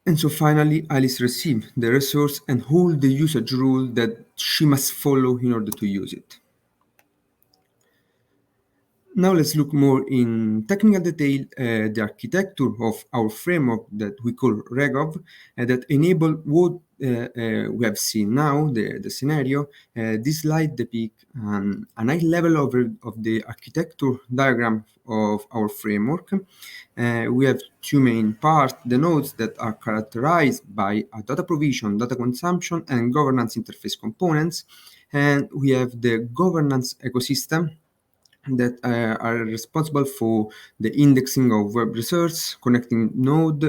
And so finally, Alice received the resource and all the usage rule that she must follow in order to use it. Now let's look more in technical detail the architecture of our framework that we call RegOv that enable what we have seen now, the scenario. This slide depicts a high level of the architecture diagram of our framework. We have two main parts, the nodes that are characterized by a data provision, data consumption, and governance interface components. And we have the governance ecosystem that are responsible for the indexing of web research, connecting node,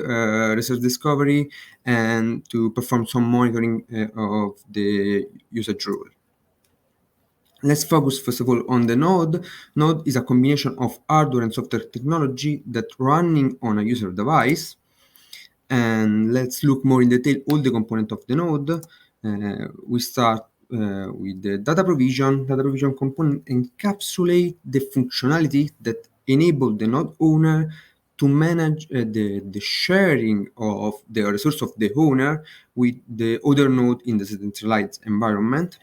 research discovery, and to perform some monitoring of the usage rule. Let's focus first of all on the node. Node is a combination of hardware and software technology that running on a user device. And let's look more in detail all the components of the node. We start with the data provision. Data provision component encapsulate the functionality that enable the node owner to manage the sharing of the resource of the owner with the other node in the decentralized environment.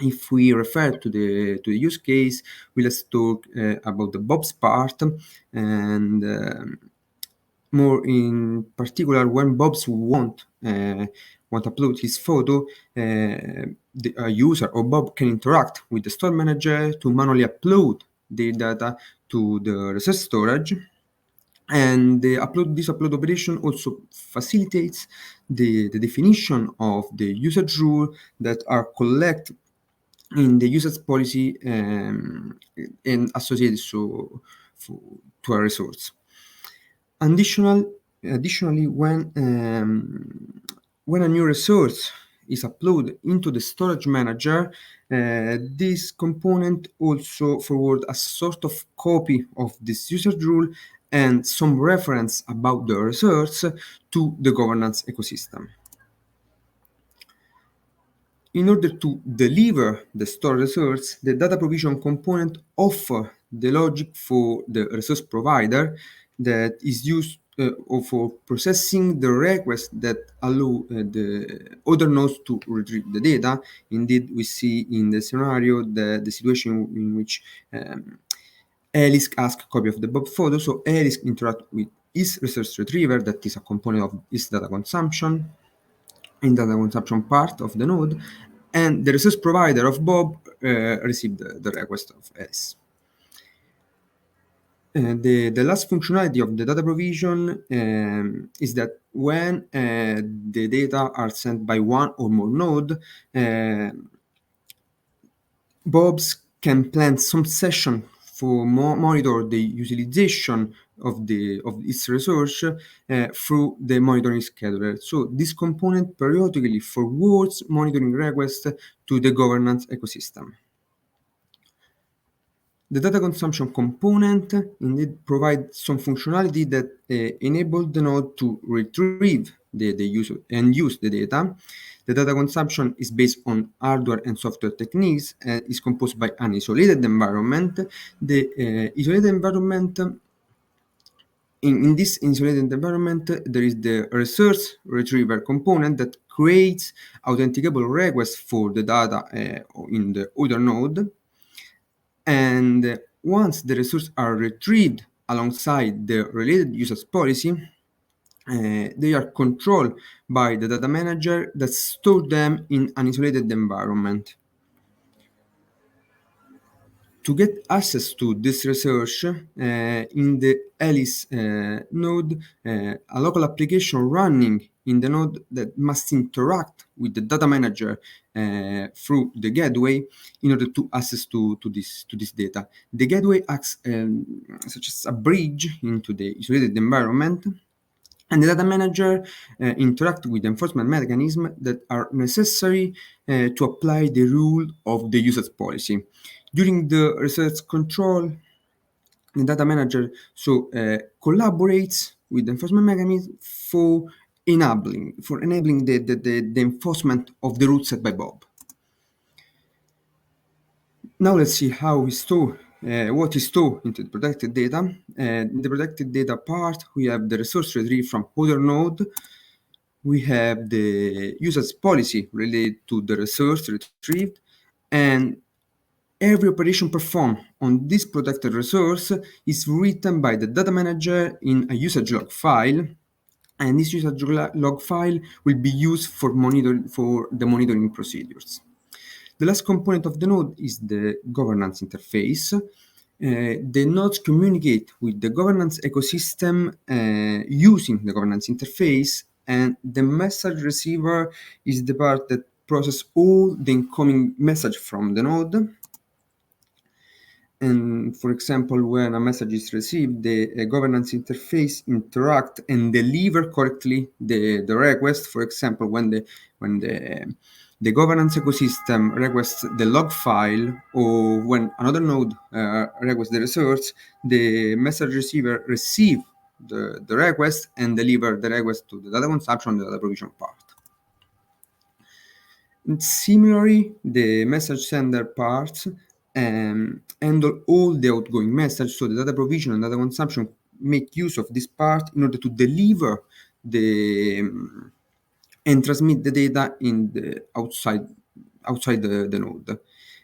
If we refer to the use case, let's talk about the Bob's part, and more in particular when Bob's want to upload his photo, the user or Bob can interact with the store manager to manually upload the data to the research storage. And this upload operation also facilitates the definition of the usage rule that are collected in the usage policy and associated to a resource. Additionally, when a new resource is uploaded into the storage manager, this component also forward a sort of copy of this usage rule and some reference about the resource to the governance ecosystem. In order to deliver the store resource, the data provision component offers the logic for the resource provider that is used for processing the request that allow the other nodes to retrieve the data. Indeed, we see in the scenario the situation in which Alice asks a copy of the Bob photo, so Alice interacts with his resource retriever, that is a component of his data consumption, in the data consumption part of the node, and the resource provider of Bob received the request of Alice. The last functionality of the data provision is that when the data are sent by one or more node, Bobs can plan some session for monitor the utilization of its resource through the monitoring scheduler. So this component periodically forwards monitoring requests to the governance ecosystem. The data consumption component indeed provides some functionality that enable the node to retrieve the user and use the data. The data consumption is based on hardware and software techniques and is composed by an isolated environment. The isolated environment, in this isolated environment, there is the resource retriever component that creates authenticable requests for the data in the other node. And once the resources are retrieved alongside the related usage policy, they are controlled by the data manager that stores them in an isolated environment. to get access to this research in the Elisa node, a local application running in the node that must interact with the data manager through the gateway in order to access to this data. The gateway acts such as a bridge into the isolated environment, and the data manager interact with enforcement mechanisms that are necessary to apply the rule of the usage policy. During the research control, the data manager collaborates with the enforcement mechanism for enabling the enforcement of the rules set by Bob. Now let's see how we store what is stored into the protected data. In the protected data part, we have the resource retrieved from other node. We have the usage policy related to the resource retrieved, and every operation performed on this protected resource is written by the data manager in a usage log file, and this usage log file will be used for the monitoring procedures. The last component of the node is the governance interface. The nodes communicate with the governance ecosystem using the governance interface, and the message receiver is the part that processes all the incoming message from the node. And for example, when a message is received, the governance interface interact and deliver correctly the request. For example, when the governance ecosystem requests the log file, or when another node requests the resource, the message receiver receives the request and deliver the request to the data consumption, the data provision part. And similarly, the message sender parts handle all the outgoing message, so the data provision and data consumption make use of this part in order to deliver and transmit the data in the outside the node.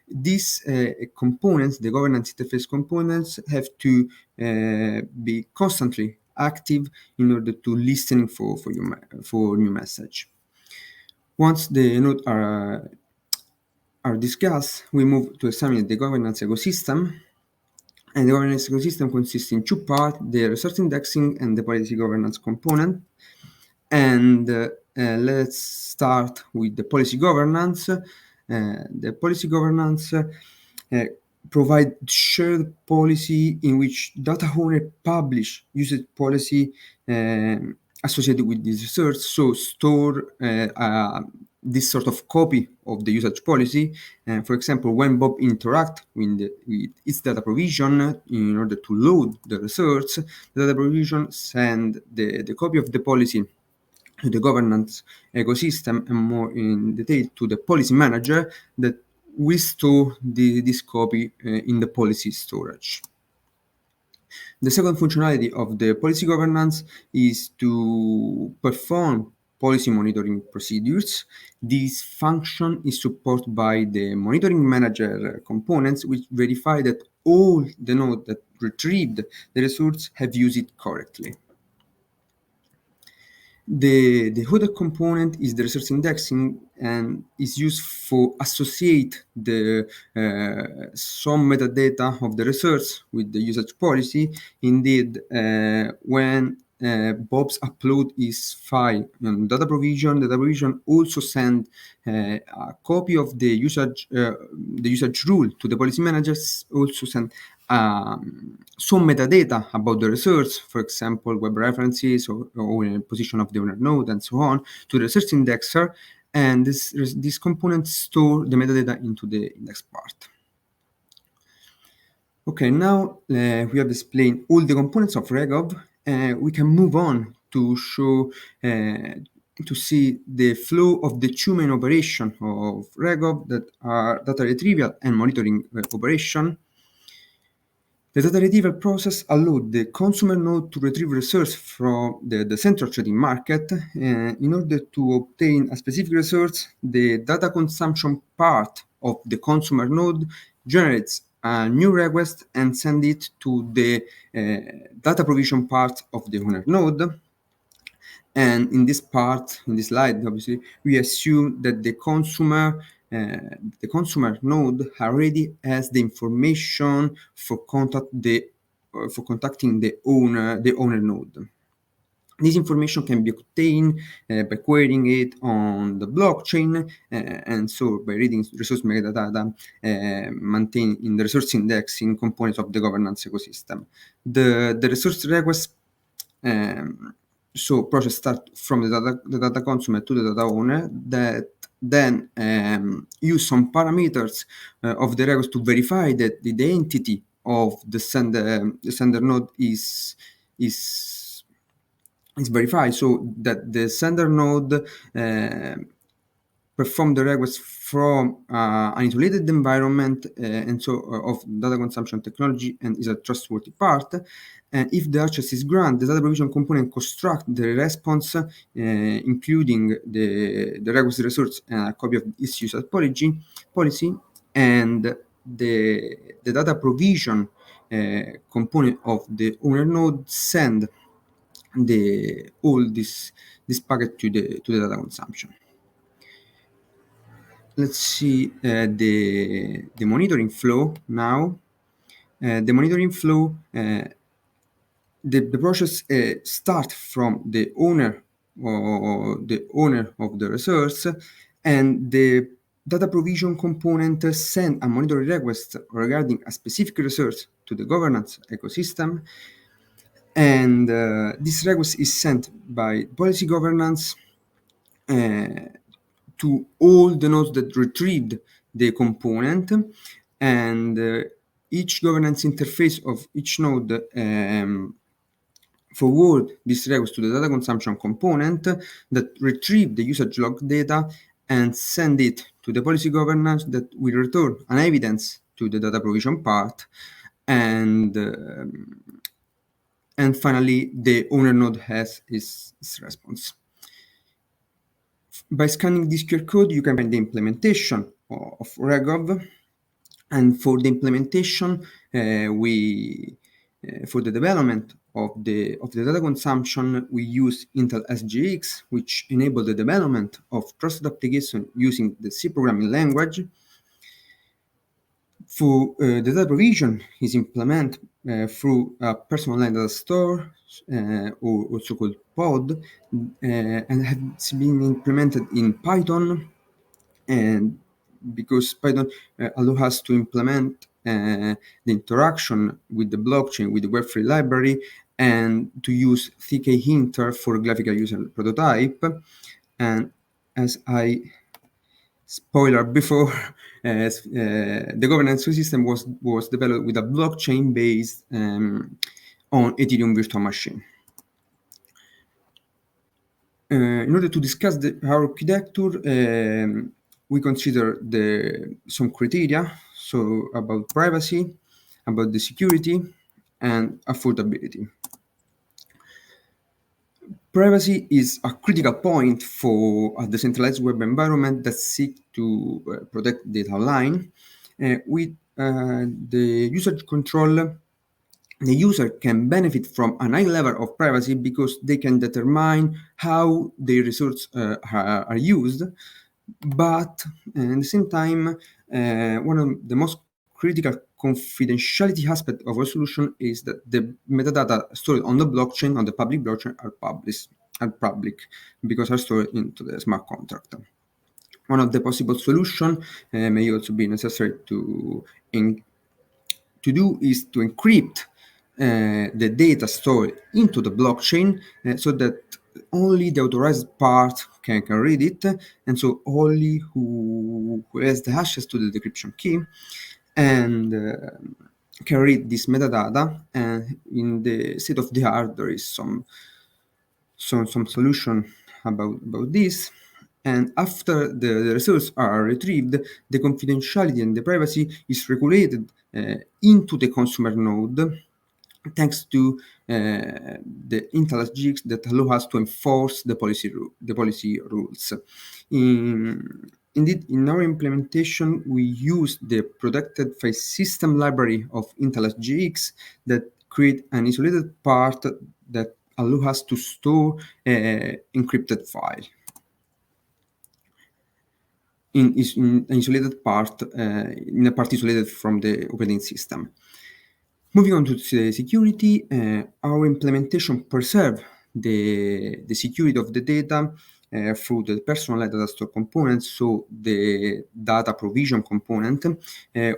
These components, the governance interface components, have to be constantly active in order to listen for new message. Once the nodes are discussed, we move to examine the governance ecosystem. And the governance ecosystem consists in two parts: the resource indexing and the policy governance component. And let's start with the policy governance. The policy governance provide shared policy in which data owner publish usage policy associated with this research, so store this sort of copy of the usage policy. For example, when Bob interact with its data provision in order to load the research, the data provision send the copy of the policy to the governance ecosystem, and more in detail to the policy manager that will store this copy in the policy storage. The second functionality of the policy governance is to perform policy monitoring procedures. This function is supported by the monitoring manager components, which verify that all the nodes that retrieved the resource have used it correctly. The other component is the resource indexing, and is used for associate the some metadata of the resource with the usage policy. Indeed, when Bob's upload his file on data provision also send a copy of the usage rule to the policy managers, also send some metadata about the resource, for example, web references or position of the owner node and so on, to the resource indexer, and this component store the metadata into the index part. Okay, now we have explained all the components of Regov. We can move on to show to see the flow of the two main operations of Regov, that are data retrieval and monitoring operation. The data retrieval process allows the consumer node to retrieve resource from the central trading market. In order to obtain a specific resource, the data consumption part of the consumer node generates a new request and sends it to the data provision part of the owner node. And in this slide, obviously, we assume that the consumer the consumer node already has the information for contacting the owner node. This information can be obtained by querying it on the blockchain, and so by reading resource metadata maintained in the resource indexing components of the governance ecosystem. The resource request so process start from the data consumer to the data owner that then use some parameters of the request to verify that the identity of the sender node is verified, so that the sender node perform the request from an isolated environment and so of data consumption technology and is a trustworthy part. And if the access is granted, the data provision component construct the response, including the request resource and a copy of its user policy, and the data provision component of the owner node send all this packet to the data consumption. Let's see the monitoring flow now. The monitoring flow, the process starts from the owner of the resource, and the data provision component send a monitoring request regarding a specific resource to the governance ecosystem. And this request is sent by policy governance to all the nodes that retrieved the component, and each governance interface of each node forward this request to the data consumption component that retrieve the usage log data and send it to the policy governance that will return an evidence to the data provision part, and finally the owner node has its response. By scanning this QR code, you can find the implementation of Regov, and for the implementation, for the development of the data consumption, we use Intel SGX, which enable the development of trusted application using the C programming language. For the data provision is implemented through a personal line data store, or also called pod, and has been implemented in Python, and because Python allows us to implement the interaction with the blockchain with the Web3 library, and to use TK-Hinter for graphical user prototype. And as I spoiler before, the governance system was developed with a blockchain based on Ethereum virtual machine. In order to discuss our architecture, we consider some criteria, so about privacy, about the security, and affordability. Privacy is a critical point for a decentralized web environment that seeks to protect data online. With the usage control, the user can benefit from a high level of privacy because they can determine how their resources are used. But at the same time, one of the most critical confidentiality aspect of a solution is that the metadata stored on the blockchain, on the public blockchain, are public because are stored into the smart contract. One of the possible solutions may also be necessary to do is to encrypt the data stored into the blockchain so that only the authorized part can read it, and so only who has the access to the decryption key and can read this metadata. And in the state of the art, there is some solution about this. And after the results are retrieved, the confidentiality and the privacy is regulated into the consumer node, thanks to the Intel SGX that allow us to enforce the policy rules. Indeed, in our implementation, we use the protected file system library of Intel SGX that create an isolated part that allow us to store encrypted file. in an isolated part, in a part isolated from the operating system. Moving on to the security, our implementation preserve the security of the data through the personalized data store component, so the data provision component,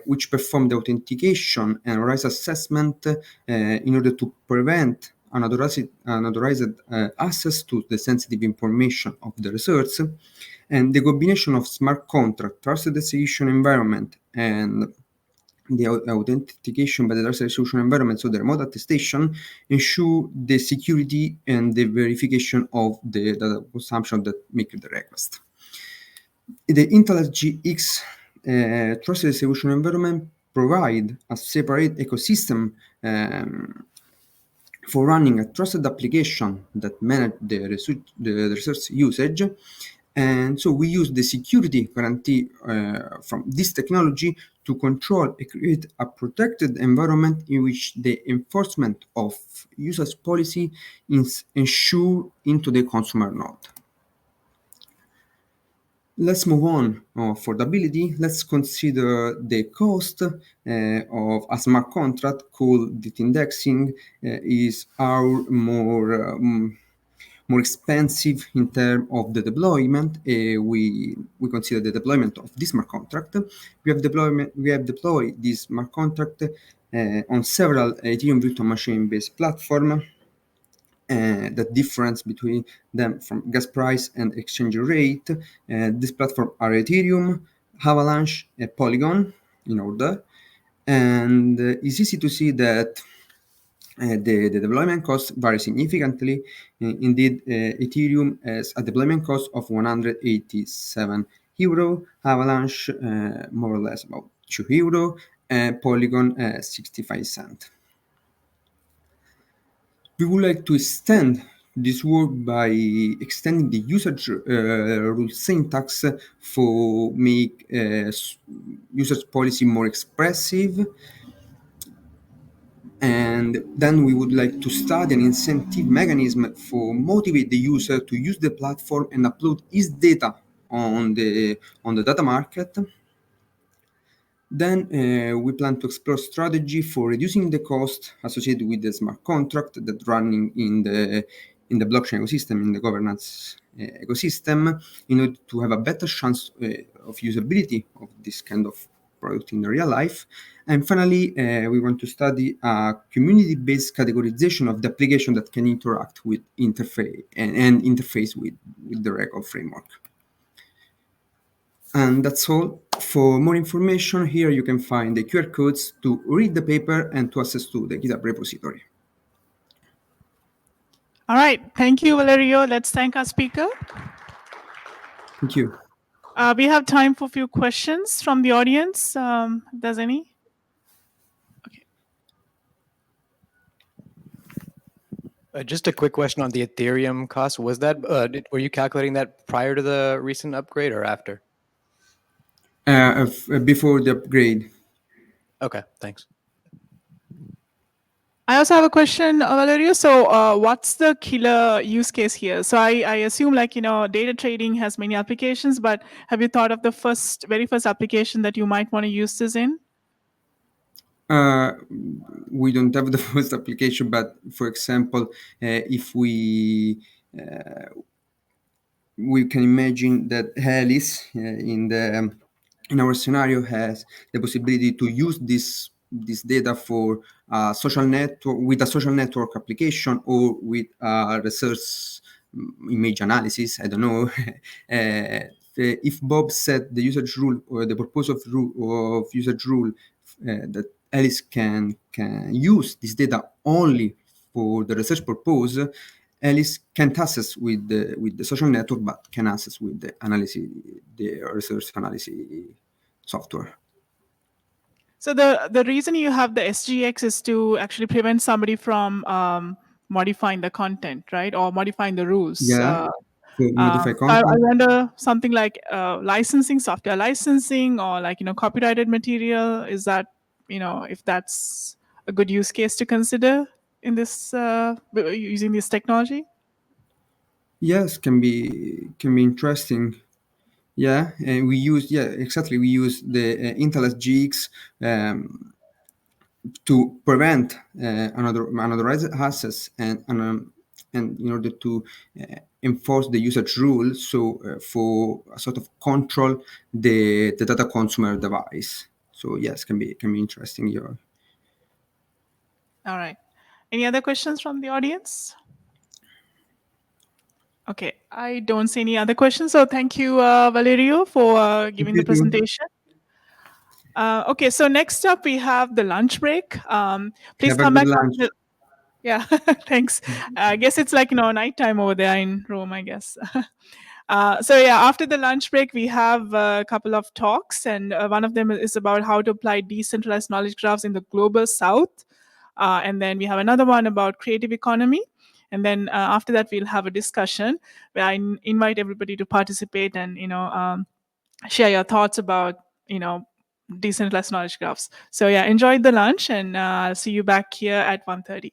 which perform the authentication and risk assessment in order to prevent unauthorized access to the sensitive information of the research. And the combination of smart contract, trusted execution environment, and the authentication by the trusted execution environment, so the remote attestation, ensure the security and the verification of the data consumption that make the request. The IntelliGX trusted execution environment provide a separate ecosystem for running a trusted application that manage the research usage. And so we use the security guarantee from this technology to control and create a protected environment in which the enforcement of usage policy is ensured into the consumer node. Let's move on affordability. Let's consider the cost of a smart contract called data indexing is our more expensive in terms of the deployment. We consider the deployment of this smart contract. We have deployed this smart contract on several Ethereum virtual machine-based platforms. The difference between them from gas price and exchange rate. This platform are Ethereum, Avalanche, Polygon in order. And it's easy to see that the deployment costs vary significantly. Indeed, Ethereum has a deployment cost of 187 euro, Avalanche more or less about 2 euro, and Polygon 65 cents. We would like to extend this work by extending the usage rule syntax for make usage policy more expressive. And then we would like to study an incentive mechanism for motivate the user to use the platform and upload his data on the data market. Then we plan to explore strategy for reducing the cost associated with the smart contract that running in the blockchain ecosystem, in the governance ecosystem, in order to have a better chance of usability of this kind of product in the real life. And finally, we want to study a community-based categorization of the application that can interact with interface and interface with the record framework. And that's all. For more information, here you can find the QR codes to read the paper and to access to the GitHub repository. All right. Thank you, Valerio. Let's thank our speaker. Thank you. We have time for a few questions from the audience. If there's any? Okay. Just a quick question on the Ethereum cost. Was that were you calculating that prior to the recent upgrade or after? Before the upgrade. Okay, thanks. I also have a question, Valerio. So what's the killer use case here? So I assume data trading has many applications, but have you thought of the very first application that you might want to use this in? We don't have the first application, but for example, if we can imagine that Alice in our scenario has the possibility to use this data for social network with a social network application or with research image analysis. I don't know. If Bob set the usage rule or the purpose of usage rule that Alice can use this data only for the research purpose, Alice can't access with the social network, but can access with the research analysis software. So the reason you have the SGX is to actually prevent somebody from modifying the content, right, or modifying the rules. Yeah. Modify content. I wonder something like licensing, software licensing, or copyrighted material. Is that if that's a good use case to consider in this using this technology? Yes, can be interesting. Yeah, and we use we use the Intel SGX to prevent unauthorized access and in order to enforce the usage rule, so for a sort of control the data consumer device. So yes, can be interesting. Yeah. All right. Any other questions from the audience? Okay, I don't see any other questions. So thank you, Valerio, for giving the you too. presentation. Okay, so next up we have the lunch break. Please Have a come good back lunch. after. Yeah, thanks. I guess it's like nighttime over there in Rome, I guess. So yeah, after the lunch break, we have a couple of talks, and one of them is about how to apply decentralized knowledge graphs in the global south. And then we have another one about creative economy. And then after that, we'll have a discussion where I invite everybody to participate and share your thoughts about decentralized knowledge graphs. So yeah, enjoy the lunch, and I'll see you back here at 1:30.